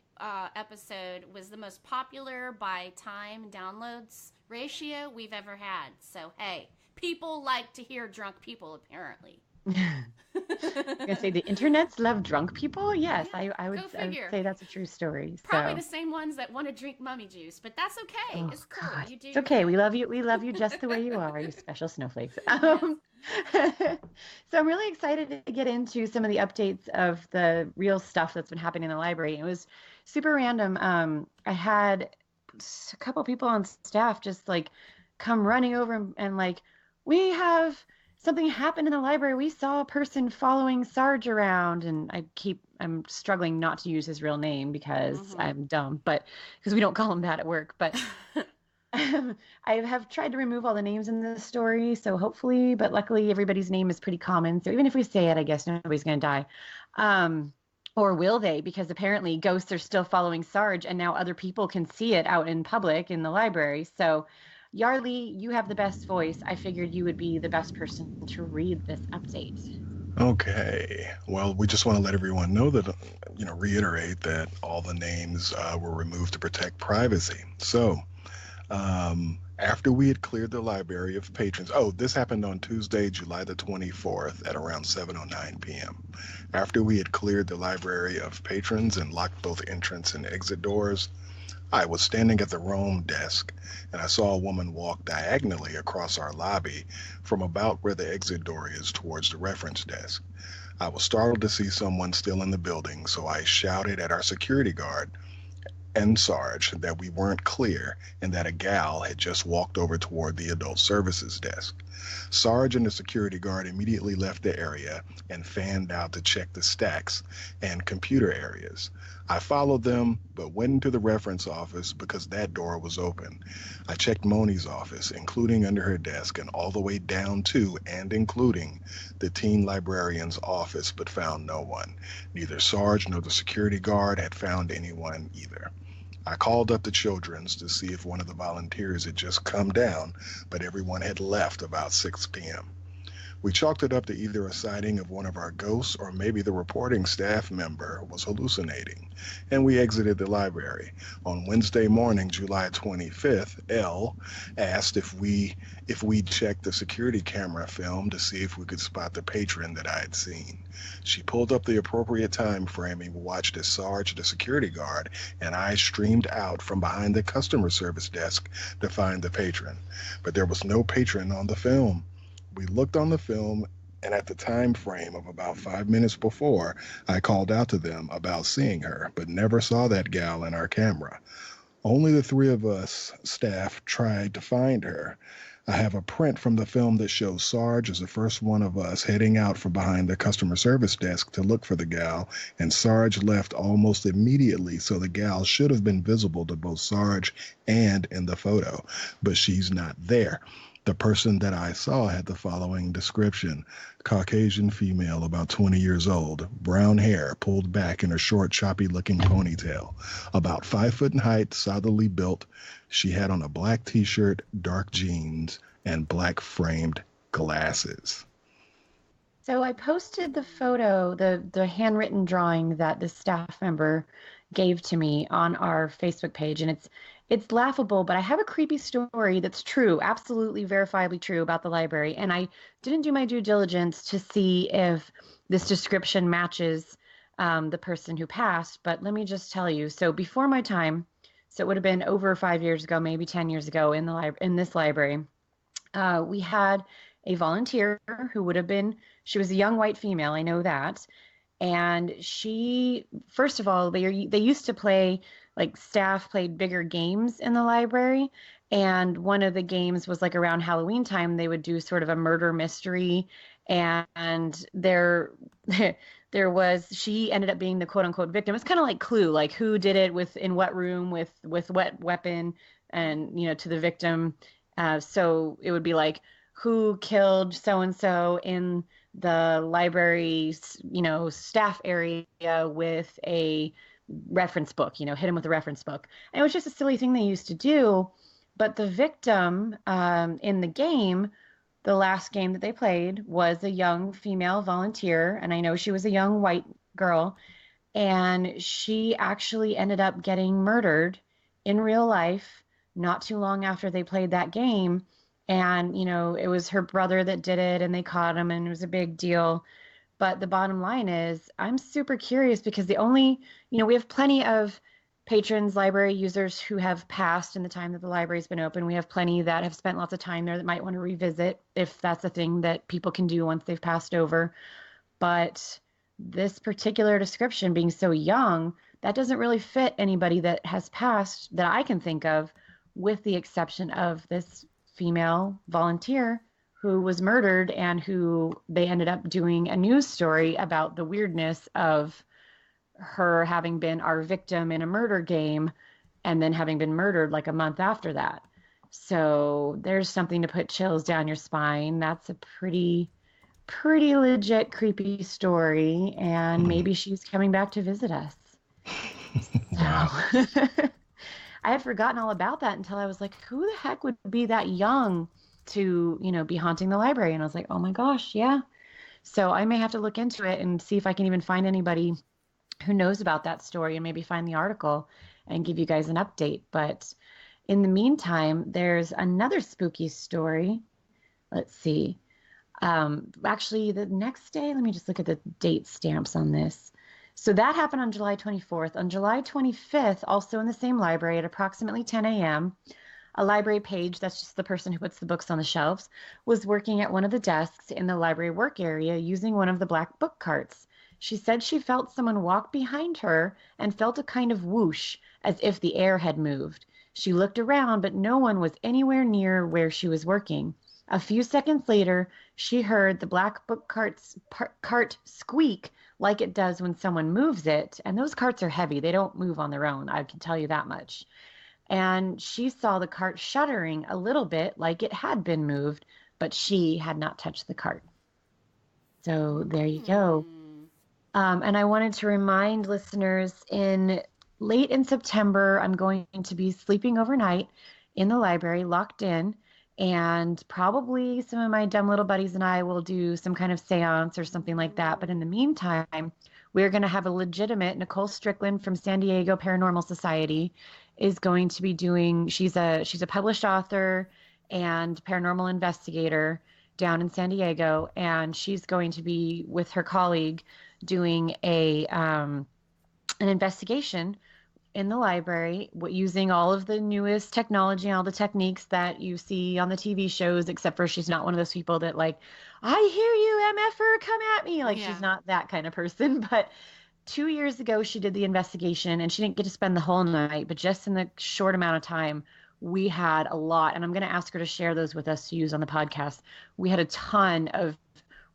episode was the most popular by time downloads ratio we've ever had. So, hey, people like to hear drunk people, apparently. I'm gonna say the internets love drunk people. Yes, yeah, I would say that's a true story. Probably the same ones that want to drink mummy juice, but that's okay. Oh, it's cool. God. You do. It's okay. We love you. We love you just the way you are, you special snowflakes. So I'm really excited to get into some of the updates of the real stuff that's been happening in the library. It was super random. I had a couple people on staff just like come running over and like, we have something happened in the library. We saw a person following Sarge around, and I'm struggling not to use his real name because I'm dumb, but because we don't call him that at work. But I have tried to remove all the names in the story, so hopefully, but luckily everybody's name is pretty common. So even if we say it, I guess nobody's going to die. Or will they? Because apparently ghosts are still following Sarge, and now other people can see it out in public in the library. So Yardley, you have the best voice. I figured you would be the best person to read this update. Okay. Well, we just want to let everyone know that, reiterate that all the names were removed to protect privacy. So, after we had cleared the library of patrons, this happened on Tuesday, July the 24th at around 7:09 p.m. After we had cleared the library of patrons and locked both entrance and exit doors, I was standing at the roam desk, and I saw a woman walk diagonally across our lobby from about where the exit door is towards the reference desk. I was startled to see someone still in the building, so I shouted at our security guard and Sarge that we weren't clear and that a gal had just walked over toward the adult services desk. Sarge and the security guard immediately left the area and fanned out to check the stacks and computer areas. I followed them, but went into the reference office because that door was open. I checked Moni's office, including under her desk, and all the way down to and including the teen librarian's office, but found no one. Neither Sarge nor the security guard had found anyone either. I called up the Children's to see if one of the volunteers had just come down, but everyone had left about 6 p.m. We chalked it up to either a sighting of one of our ghosts or maybe the reporting staff member was hallucinating, and we exited the library. On Wednesday morning, July 25th, Elle asked if we'd check the security camera film to see if we could spot the patron that I had seen. She pulled up the appropriate time frame and we watched as Sarge, the security guard, and I streamed out from behind the customer service desk to find the patron. But there was no patron on the film. We looked on the film, and at the time frame of about 5 minutes before, I called out to them about seeing her, but never saw that gal in our camera. Only the three of us staff tried to find her. I have a print from the film that shows Sarge as the first one of us heading out from behind the customer service desk to look for the gal, and Sarge left almost immediately, so the gal should have been visible to both Sarge and in the photo, but she's not there. The person that I saw had the following description: Caucasian female, about 20 years old, brown hair pulled back in a short, choppy-looking ponytail, about 5 foot in height, solidly built. She had on a black t-shirt, dark jeans, and black framed glasses. So I posted the photo, the handwritten drawing that the staff member gave to me on our Facebook page, and it's laughable, but I have a creepy story that's true, absolutely verifiably true about the library, and I didn't do my due diligence to see if this description matches the person who passed, but let me just tell you. So before my time, so it would have been over 5 years ago, maybe 10 years ago in this library, we had a volunteer who would have been, she was a young white female, I know that. And she, first of all, they used to play, like staff played bigger games in the library. And one of the games was like around Halloween time, they would do sort of a murder mystery. And there was, she ended up being the quote unquote victim. It's kind of like Clue, like who did it in what room with what weapon and, to the victim. So it would be like, who killed so-and-so in the library, staff area with a reference book, hit him with a reference book. And it was just a silly thing they used to do. But the victim in the game, the last game that they played, was a young female volunteer. And I know she was a young white girl. And she actually ended up getting murdered in real life not too long after they played that game. And, it was her brother that did it and they caught him and it was a big deal. But the bottom line is I'm super curious because we have plenty of patrons, library users who have passed in the time that the library's been open. We have plenty that have spent lots of time there that might want to revisit if that's a thing that people can do once they've passed over. But this particular description being so young, that doesn't really fit anybody that has passed that I can think of, with the exception of this female volunteer who was murdered and who they ended up doing a news story about the weirdness of her having been our victim in a murder game and then having been murdered like a month after that. So there's something to put chills down your spine. That's a pretty legit creepy story, and maybe she's coming back to visit us. Wow. So I had forgotten all about that until I was like, who the heck would be that young to, be haunting the library? And I was like, oh my gosh, yeah. So I may have to look into it and see if I can even find anybody who knows about that story and maybe find the article and give you guys an update. But in the meantime, there's another spooky story. Let's see. Actually, the next day, let me just look at the date stamps on this. So that happened on July 24th. On July 25th, also in the same library at approximately 10 a.m., a library page, that's just the person who puts the books on the shelves, was working at one of the desks in the library work area using one of the black book carts. She said she felt someone walk behind her and felt a kind of whoosh as if the air had moved. She looked around, but no one was anywhere near where she was working. A few seconds later, she heard the black book cart squeak like it does when someone moves it. And those carts are heavy. They don't move on their own. I can tell you that much. And she saw the cart shuddering a little bit like it had been moved, but she had not touched the cart. So there you go. And I wanted to remind listeners, late in September, I'm going to be sleeping overnight in the library, locked in. And probably some of my dumb little buddies and I will do some kind of seance or something like that. But in the meantime, we're going to have a legitimate Nicole Strickland from San Diego Paranormal Society is going to be doing, she's a published author and paranormal investigator down in San Diego, and she's going to be with her colleague doing an investigation in the library using all of the newest technology and all the techniques that you see on the TV shows, except for she's not one of those people that like, I hear you, MFer, come at me. Like, she's not that kind of person. But 2 years ago, she did the investigation, and she didn't get to spend the whole night, but just in the short amount of time, we had a lot. And I'm going to ask her to share those with us to use on the podcast. We had a ton of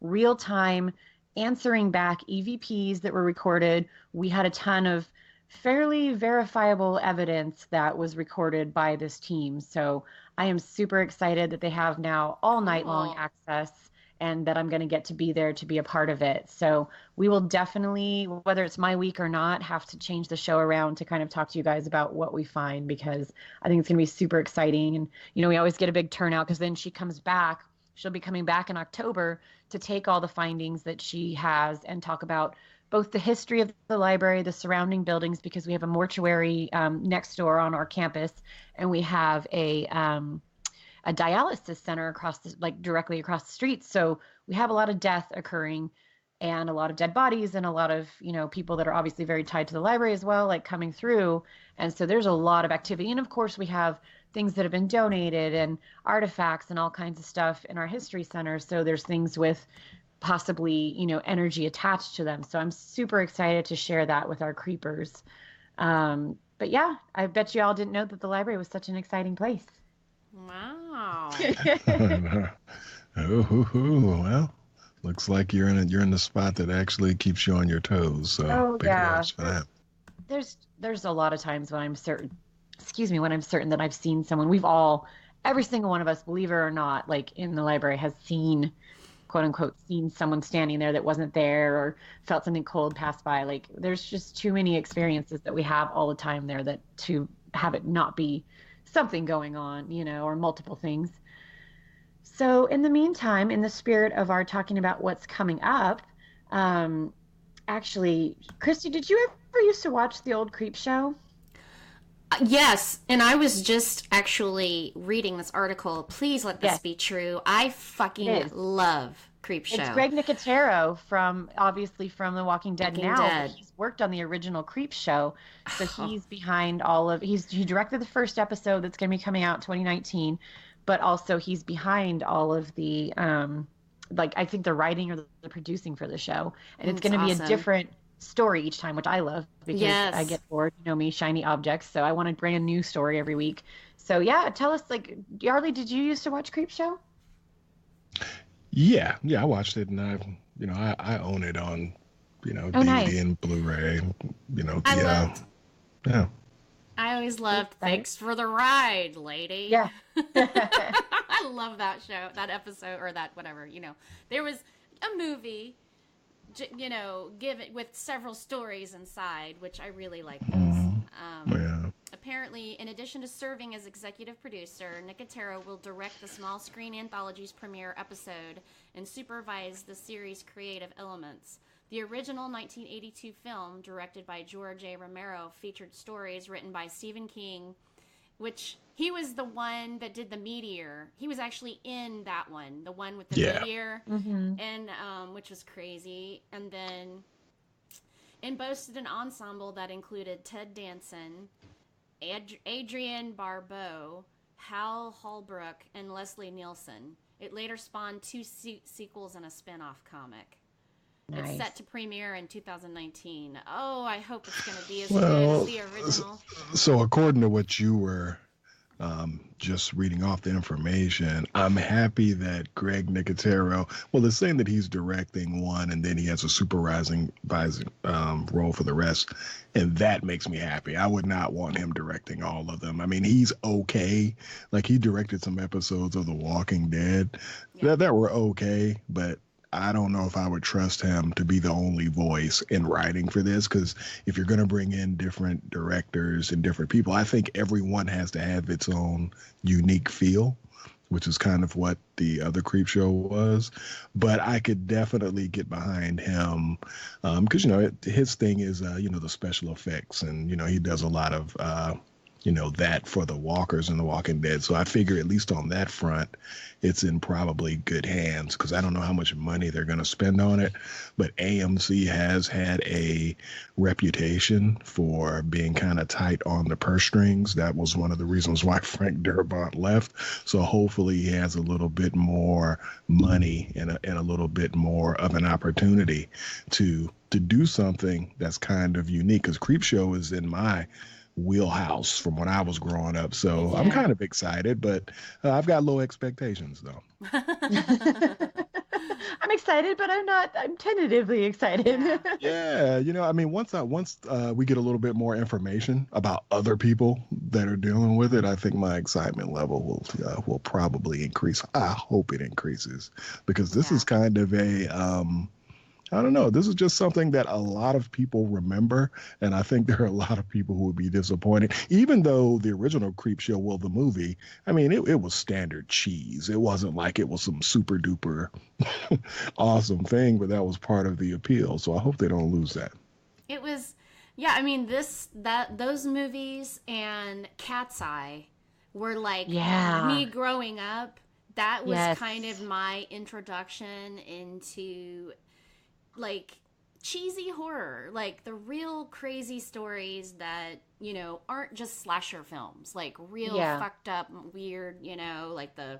real-time answering back EVPs that were recorded. We had a ton of fairly verifiable evidence that was recorded by this team. So I am super excited that they have now all night long access, and that I'm going to get to be there to be a part of it. So we will definitely, whether it's my week or not, have to change the show around to kind of talk to you guys about what we find, because I think it's going to be super exciting. And, you know, we always get a big turnout because then she comes back. She'll be coming back in October to take all the findings that she has and talk about both the history of the library, the surrounding buildings, because we have a mortuary next door on our campus, and we have a dialysis center directly across the street. So we have a lot of death occurring and a lot of dead bodies and a lot of, you know, people that are obviously very tied to the library as well, like coming through. And so there's a lot of activity. And of course we have things that have been donated and artifacts and all kinds of stuff in our history center. So there's things with possibly, you know, energy attached to them. So I'm super excited to share that with our creepers. But yeah, I bet you all didn't know that the library was such an exciting place. Wow. Well, looks like you're in the spot that actually keeps you on your toes. So big props for that. There's a lot of times when I'm certain that I've seen someone. Every single one of us, believe it or not, like in the library has seen, quote unquote, seen someone standing there that wasn't there, or felt something cold pass by. Like, there's just too many experiences that we have all the time there that to have it not be something going on, you know, or multiple things. So in the meantime, in the spirit of our talking about what's coming up, actually, Christy, did you ever used to watch the old Creep Show? Yes, and I was just actually reading this article. Please let this be true. I fucking love Creep Show. It's Greg Nicotero from The Walking Dead now. He's worked on the original Creep Show, so he's behind all of. He directed the first episode that's going to be coming out in 2019, but also he's behind all of the I think the writing or the producing for the show, and it's going to be a different story each time, which I love because I get bored, you know me, shiny objects. So I want to bring a new story every week. So yeah, tell us, like, Yarly, did you used to watch Creep Show? Yeah, I watched it, and I own it on, DVD and Blu-ray. I always loved Thanks for the Ride, lady. Yeah. I love that show, that episode, or that whatever, there was a movie, given with several stories inside, which I really like those. Apparently, in addition to serving as executive producer, Nicotero will direct the small screen anthology's premiere episode and supervise the series' creative elements. The original 1982 film, directed by George A. Romero, featured stories written by Stephen King, which he was the one that did the meteor. He was actually in that one, the one with the meteor, and which was crazy. And boasted an ensemble that included Ted Danson, Adrienne Barbeau, Hal Holbrook, and Leslie Nielsen. It later spawned 2 sequels and a spin-off comic. Nice. It's set to premiere in 2019. Oh, I hope it's going to be as good as the original. So according to what you were just reading off the information, I'm happy that Greg Nicotero, they're saying that he's directing one and then he has a supervising role for the rest. And that makes me happy. I would not want him directing all of them. I mean, he's okay. Like, he directed some episodes of The Walking Dead that were okay, but I don't know if I would trust him to be the only voice in writing for this, because if you're going to bring in different directors and different people, I think everyone has to have its own unique feel. which is kind of what the other Creep Show was. But I could definitely get behind him because, his thing is, the special effects. And, he does a lot of, that for the walkers in The Walking Dead. So I figure at least on that front, it's in probably good hands because I don't know how much money they're going to spend on it. But AMC has had a reputation for being kind of tight on the purse strings. That was one of the reasons why Frank Darabont left. So hopefully he has a little bit more money and a little bit more of an opportunity to do something that's kind of unique, because Creepshow is in my wheelhouse from when I was growing up. So I'm kind of excited, but I've got low expectations though. I'm excited, but I'm tentatively excited. Yeah. Once we get a little bit more information about other people that are dealing with it, I think my excitement level will probably increase. I hope it increases, because this is kind of I don't know. This is just something that a lot of people remember, and I think there are a lot of people who would be disappointed. Even though the original Creepshow, well, the movie, I mean, it was standard cheese. It wasn't like it was some super duper awesome thing, but that was part of the appeal. So I hope they don't lose that. It was, I mean, those movies and Cat's Eye were like me growing up. That was kind of my introduction into like cheesy horror, like the real crazy stories that, aren't just slasher films, like real fucked up, weird, like the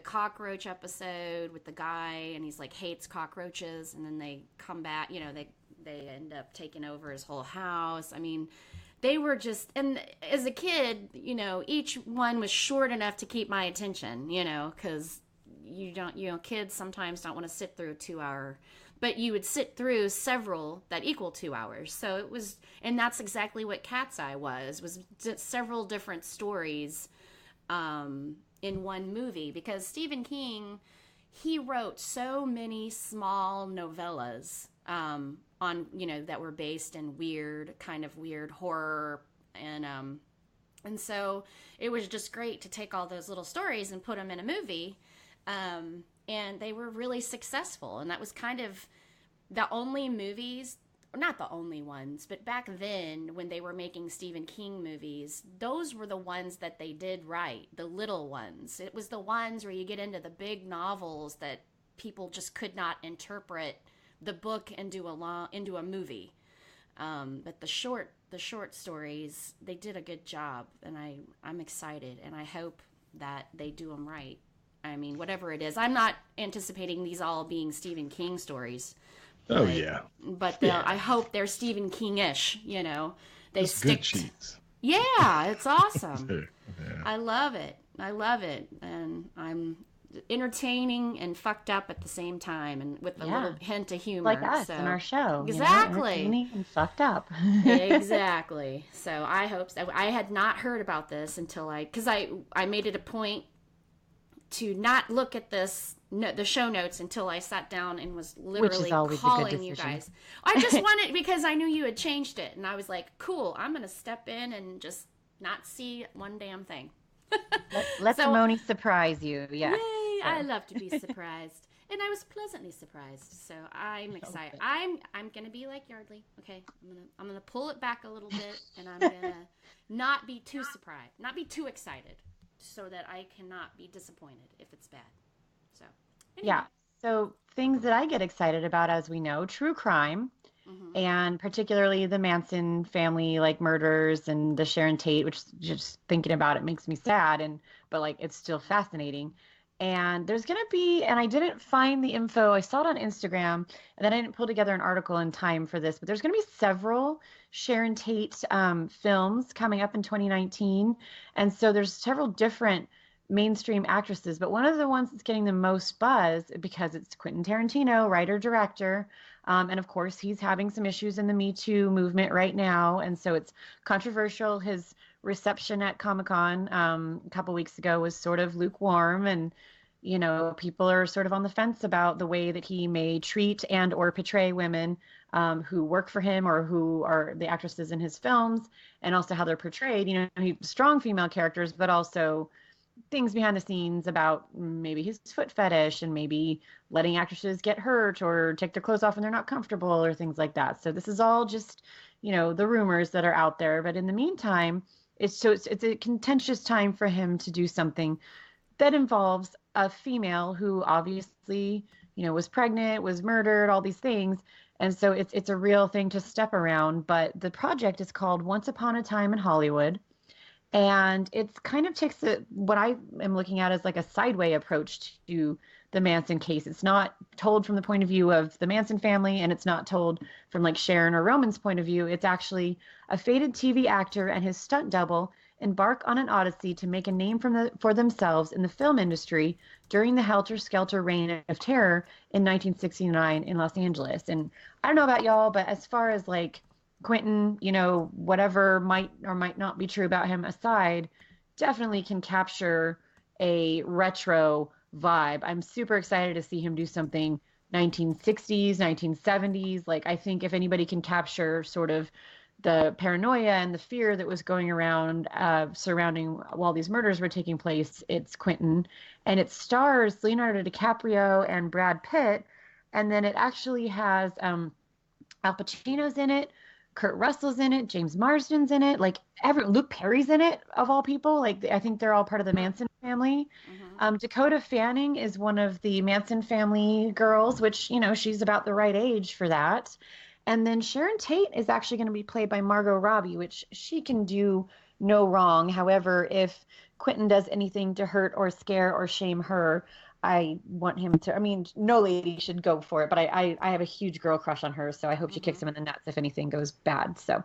cockroach episode with the guy and he's like hates cockroaches, and then they come back, they end up taking over his whole house. I mean, they were just, and as a kid, each one was short enough to keep my attention, because kids sometimes don't want to sit through a 2-hour, but you would sit through several that equal 2 hours. So it was, and that's exactly what Cat's Eye was several different stories in one movie, because Stephen King, he wrote so many small novellas on, that were based in weird horror, and so it was just great to take all those little stories and put them in a movie. And they were really successful. And that was kind of the only movies, not the only ones, but back then when they were making Stephen King movies, those were the ones that they did right, the little ones. It was the ones where you get into the big novels that people just could not interpret the book into a movie. But the short stories, they did a good job, and I'm excited, and I hope that they do them right. I mean, whatever it is. I'm not anticipating these all being Stephen King stories. Oh, yeah. But I hope they're Stephen King-ish, They it's stick good cheese. Yeah, it's awesome. Yeah. I love it. And I'm entertaining and fucked up at the same time, and with a little hint of humor. Like us in our show. Exactly. Entertaining and fucked up. Exactly. So I hope so. I had not heard about this until because I made it a point to not look at the show notes until I sat down and was literally calling you guys. I just wanted, because I knew you had changed it, and I was like, cool, I'm going to step in and just not see one damn thing. Let Moni surprise you. Yeah. Yay, I love to be surprised. And I was pleasantly surprised. So I'm excited. Okay. I'm going to be like Yardley. Okay. I'm going to pull it back a little bit, and I'm going to not be too surprised, not be too excited, so that I cannot be disappointed if it's bad. So, anyway. Yeah. So things that I get excited about, as we know, true crime, and particularly the Manson family, like murders, and the Sharon Tate, which just thinking about it makes me sad, but it's still fascinating. And there's going to be, and I didn't find the info, I saw it on Instagram, and then I didn't pull together an article in time for this, but there's going to be several Sharon Tate films coming up in 2019. And so there's several different mainstream actresses, but one of the ones that's getting the most buzz, because it's Quentin Tarantino, writer-director, and of course he's having some issues in the Me Too movement right now, and so it's controversial. His reception at Comic-Con a couple weeks ago was sort of lukewarm, and people are sort of on the fence about the way that he may treat and or portray women who work for him or who are the actresses in his films, and also how they're portrayed. Strong female characters, but also things behind the scenes about maybe his foot fetish and maybe letting actresses get hurt or take their clothes off when they're not comfortable or things like that. So this is all just, the rumors that are out there. But in the meantime, it's a contentious time for him to do something that involves a female who obviously, was pregnant, was murdered, all these things. And so it's a real thing to step around. But the project is called Once Upon a Time in Hollywood. And it's kind of takes what I am looking at as like a sideway approach to the Manson case. It's not told from the point of view of the Manson family, and it's not told from like Sharon or Roman's point of view. It's actually a fated TV actor and his stunt double embark on an odyssey to make a name for themselves in the film industry during the helter-skelter reign of terror in 1969 in Los Angeles. And I don't know about y'all, but as far as like Quentin, whatever might or might not be true about him aside, definitely can capture a retro vibe. I'm super excited to see him do something 1960s, 1970s. Like, I think if anybody can capture sort of the paranoia and the fear that was going around surrounding while these murders were taking place, it's Quentin. And it stars Leonardo DiCaprio and Brad Pitt. And then it actually has Al Pacino's in it, Kurt Russell's in it, James Marsden's in it, like Luke Perry's in it, of all people. Like, I think they're all part of the Manson family. Mm-hmm. Dakota Fanning is one of the Manson family girls, which, she's about the right age for that. And then Sharon Tate is actually going to be played by Margot Robbie, which she can do no wrong. However, if Quentin does anything to hurt or scare or shame her, I want him to. I mean, no lady should go for it, but I have a huge girl crush on her, so I hope she kicks him in the nuts if anything goes bad. So,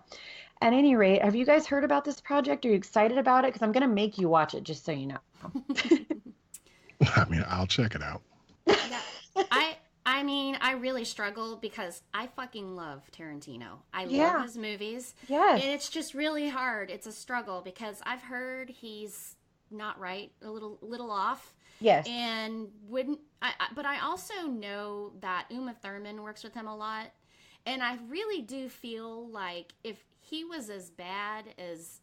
at any rate, have you guys heard about this project? Are you excited about it? Because I'm going to make you watch it, just so you know. I mean, I'll check it out. Yeah. I mean, I really struggle because I fucking love Tarantino. I love his movies. Yes. And it's just really hard. It's a struggle because I've heard he's not right, a little off. Yes. And but I also know that Uma Thurman works with him a lot. And I really do feel like if he was as bad as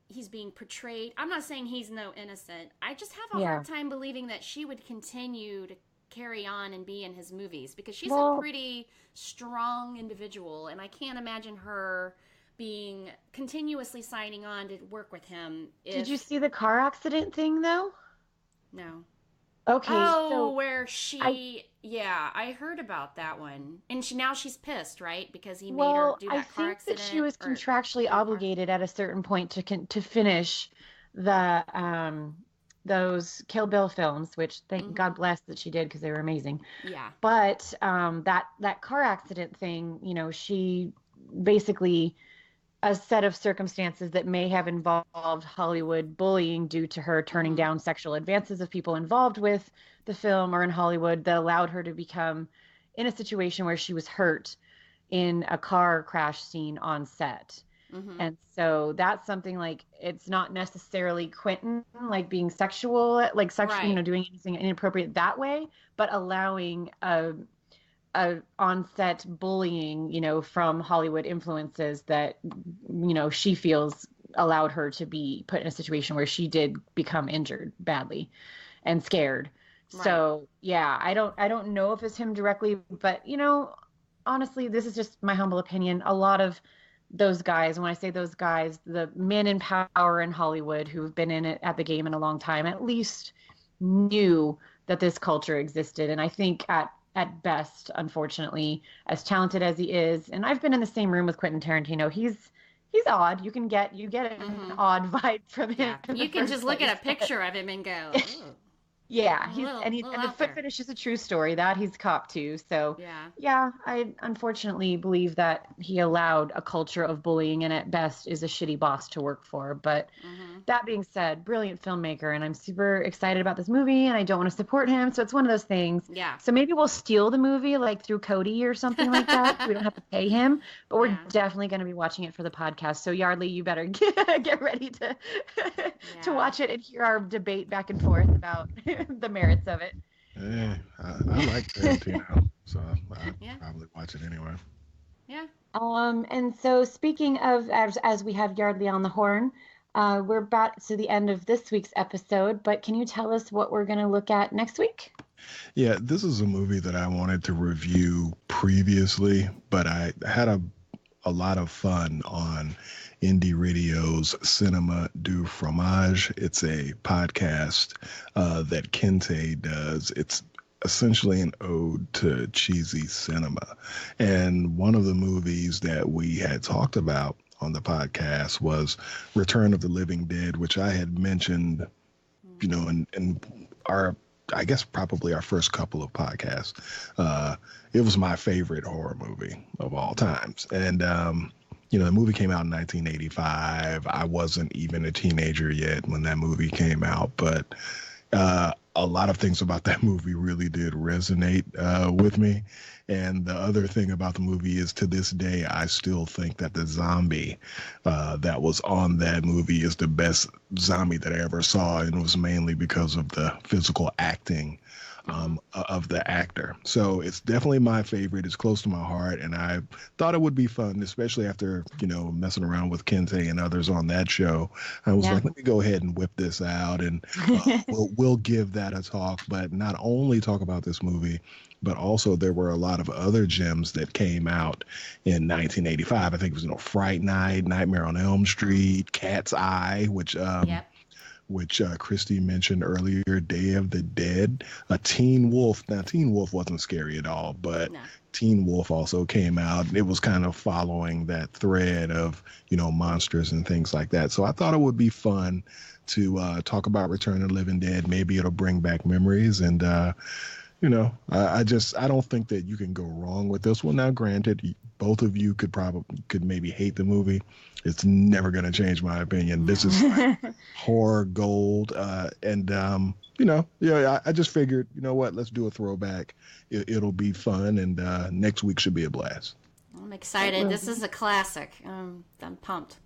he's being portrayed, I'm not saying he's no innocent. I just have a hard time believing that she would continue to carry on and be in his movies because she's a pretty strong individual, and I can't imagine her being continuously signing on to work with him. Did you see the car accident thing though? No. Okay. Oh, where I heard about that one, and she's pissed, right? Because he made her do that car accident. I think that she was contractually obligated at a certain point to finish the those Kill Bill films, which thank God bless that she did because they were amazing. Yeah. But that car accident thing, she basically a set of circumstances that may have involved Hollywood bullying due to her turning down sexual advances of people involved with the film or in Hollywood that allowed her to become in a situation where she was hurt in a car crash scene on set. Mm-hmm. And so that's something like, it's not necessarily Quentin like being sexual, right. Doing anything inappropriate that way, but allowing a on-set bullying, from Hollywood influences that, she feels allowed her to be put in a situation where she did become injured badly and scared. Right. So yeah, I don't know if it's him directly, but honestly, this is just my humble opinion. A lot of those guys, when I say those guys, the men in power in Hollywood who've been in it at the game in a long time, at least knew that this culture existed. And I think at best, unfortunately, as talented as he is, and I've been in the same room with Quentin Tarantino, he's odd. You get an odd vibe from him. Yeah. You can just look at a picture of him and go, ooh. Yeah, and the foot fetish is a true story that he's copped to. So yeah, I unfortunately believe that he allowed a culture of bullying, and at best is a shitty boss to work for. But that being said, brilliant filmmaker, and I'm super excited about this movie, and I don't want to support him, so it's one of those things. Yeah. So maybe we'll steal the movie like through Cody or something like that. We don't have to pay him, but we're definitely going to be watching it for the podcast. So Yardley, you better get ready to to watch it and hear our debate back and forth about the merits of it. Yeah, I like Tarantino, so I'll probably watch it anyway. Yeah. And so speaking of, as we have Yardley on the horn, We're about to the end of this week's episode, but can you tell us what we're going to look at next week? Yeah, this is a movie that I wanted to review previously, but I had a lot of fun on Indie Radio's Cinema du Fromage. It's a podcast that Kente does. It's essentially an ode to cheesy cinema. And one of the movies that we had talked about on the podcast was Return of the Living Dead, which I had mentioned, in our, I guess probably our first couple of podcasts. It was my favorite horror movie of all times. And, the movie came out in 1985. I wasn't even a teenager yet when that movie came out, but a lot of things about that movie really did resonate with me. And the other thing about the movie is, to this day, I still think that the zombie that was on that movie is the best zombie that I ever saw. And it was mainly because of the physical acting of the actor. So it's definitely my favorite. It's close to my heart. And I thought it would be fun, especially after, messing around with Kente and others on that show. I was like, let me go ahead and whip this out, and we'll give that a talk, but not only talk about this movie, but also there were a lot of other gems that came out in 1985. I think it was, Fright Night, Nightmare on Elm Street, Cat's Eye, which Christy mentioned earlier, Day of the Dead, Teen Wolf. Now, Teen Wolf wasn't scary at all, but Teen Wolf also came out. It was kind of following that thread of, monsters and things like that. So I thought it would be fun to talk about Return of the Living Dead. Maybe it'll bring back memories. And, I don't think that you can go wrong with this one. Now, granted, both of you could maybe hate the movie. It's never going to change my opinion. This is like horror gold. I just figured, what, let's do a throwback. It'll be fun. And next week should be a blast. I'm excited. This is a classic. I'm pumped.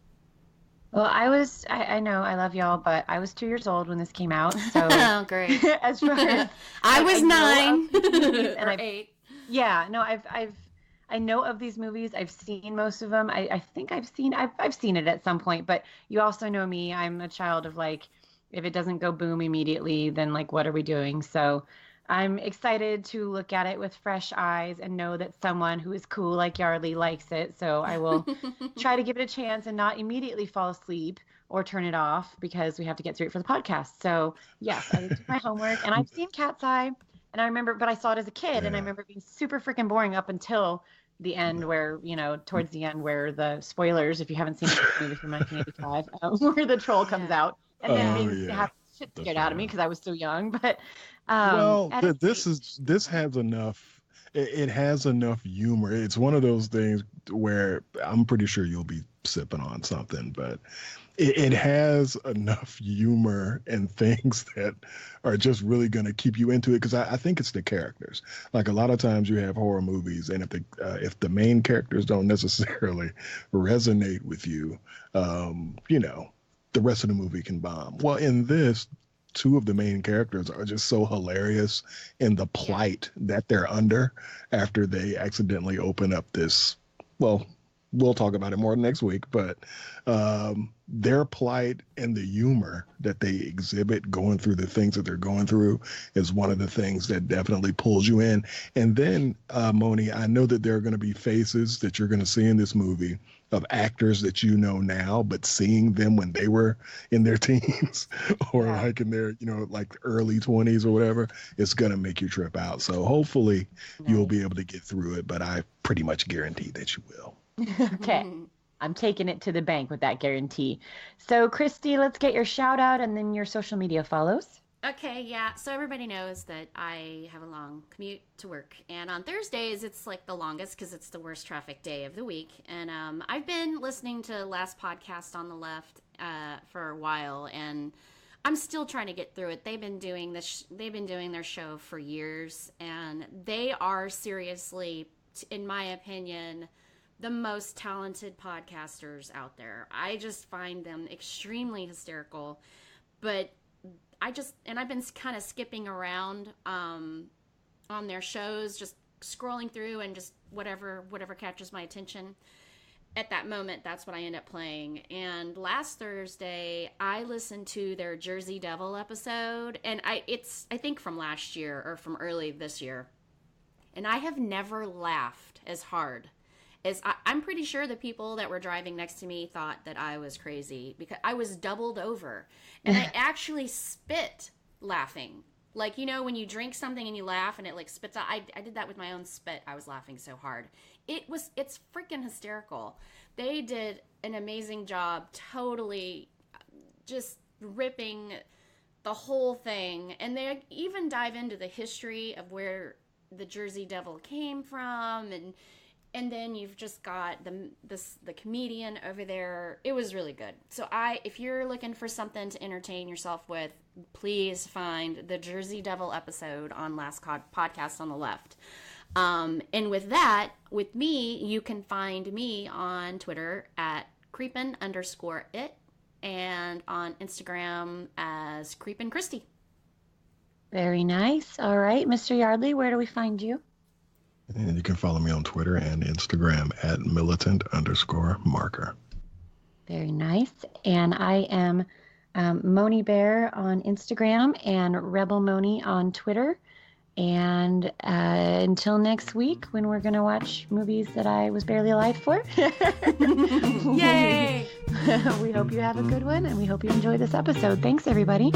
Well, I know I love y'all, but I was 2 years old when this came out. So oh, great. As far as I was 9 and or 8. Yeah, no, I know of these movies. I've seen most of them. I think I've seen it at some point, but you also know me. I'm a child of, like, if it doesn't go boom immediately, then, like, what are we doing? So I'm excited to look at it with fresh eyes and know that someone who is cool like Yarly likes it. So I will try to give it a chance and not immediately fall asleep or turn it off, because we have to get through it for the podcast. So yes, I did my homework, and I've seen Cat's Eye, and I remember, but I saw it as a kid, and I remember it being super freaking boring up until the end, where, towards the end, where the spoilers, if you haven't seen the movie from 1985, where the troll comes out, and then have shit scared out of me because I was so young. But this has enough. It has enough humor. It's one of those things where I'm pretty sure you'll be sipping on something, but it has enough humor and things that are just really going to keep you into it, because I think it's the characters. Like, a lot of times you have horror movies, and if the main characters don't necessarily resonate with you, the rest of the movie can bomb. Well, in this, two of the main characters are just so hilarious in the plight that they're under after they accidentally open up this, well, we'll talk about it more next week, but their plight and the humor that they exhibit going through the things that they're going through is one of the things that definitely pulls you in. And then, Moni, I know that there are going to be faces that you're going to see in this movie of actors that you know now, but seeing them when they were in their teens or like in their, like early 20s or whatever, it's going to make you trip out. So hopefully you'll be able to get through it, but I pretty much guarantee that you will. Okay. I'm taking it to the bank with that guarantee. So, Christy, let's get your shout out and then your social media follows. Okay, yeah. So everybody knows that I have a long commute to work. And on Thursdays, it's like the longest because it's the worst traffic day of the week. And I've been listening to Last Podcast on the Left for a while, and I'm still trying to get through it. They've been doing this. They've been doing their show for years, and they are seriously, in my opinion, the most talented podcasters out there. I just find them extremely hysterical, but I've been kind of skipping around on their shows, just scrolling through and just whatever catches my attention. at that moment, that's what I end up playing. And last Thursday, I listened to their Jersey Devil episode, and it's I think from last year or from early this year, and I have never laughed as hard as I'm pretty sure the people that were driving next to me thought that I was crazy because I was doubled over, and I actually spit laughing. Like, you know, when you drink something and you laugh and it like spits out. I did that with my own spit. I was laughing so hard. It's freaking hysterical. They did an amazing job, totally just ripping the whole thing. And they even dive into the history of where the Jersey Devil came from, and then you've just got the comedian over there. It was really good. So if you're looking for something to entertain yourself with, please find the Jersey Devil episode on Last Podcast on the Left. And with that, with me, you can find me on Twitter at creepin_it and on Instagram as creepinchristy. Very nice. All right, Mr. Yardley, where do we find you? And you can follow me on Twitter and Instagram at militant_marker. Very nice. And I am Moni Bear on Instagram and Rebel Moni on Twitter. And until next week, when we're going to watch movies that I was barely alive for. Yay! We hope you have a good one, and we hope you enjoy this episode. Thanks, everybody.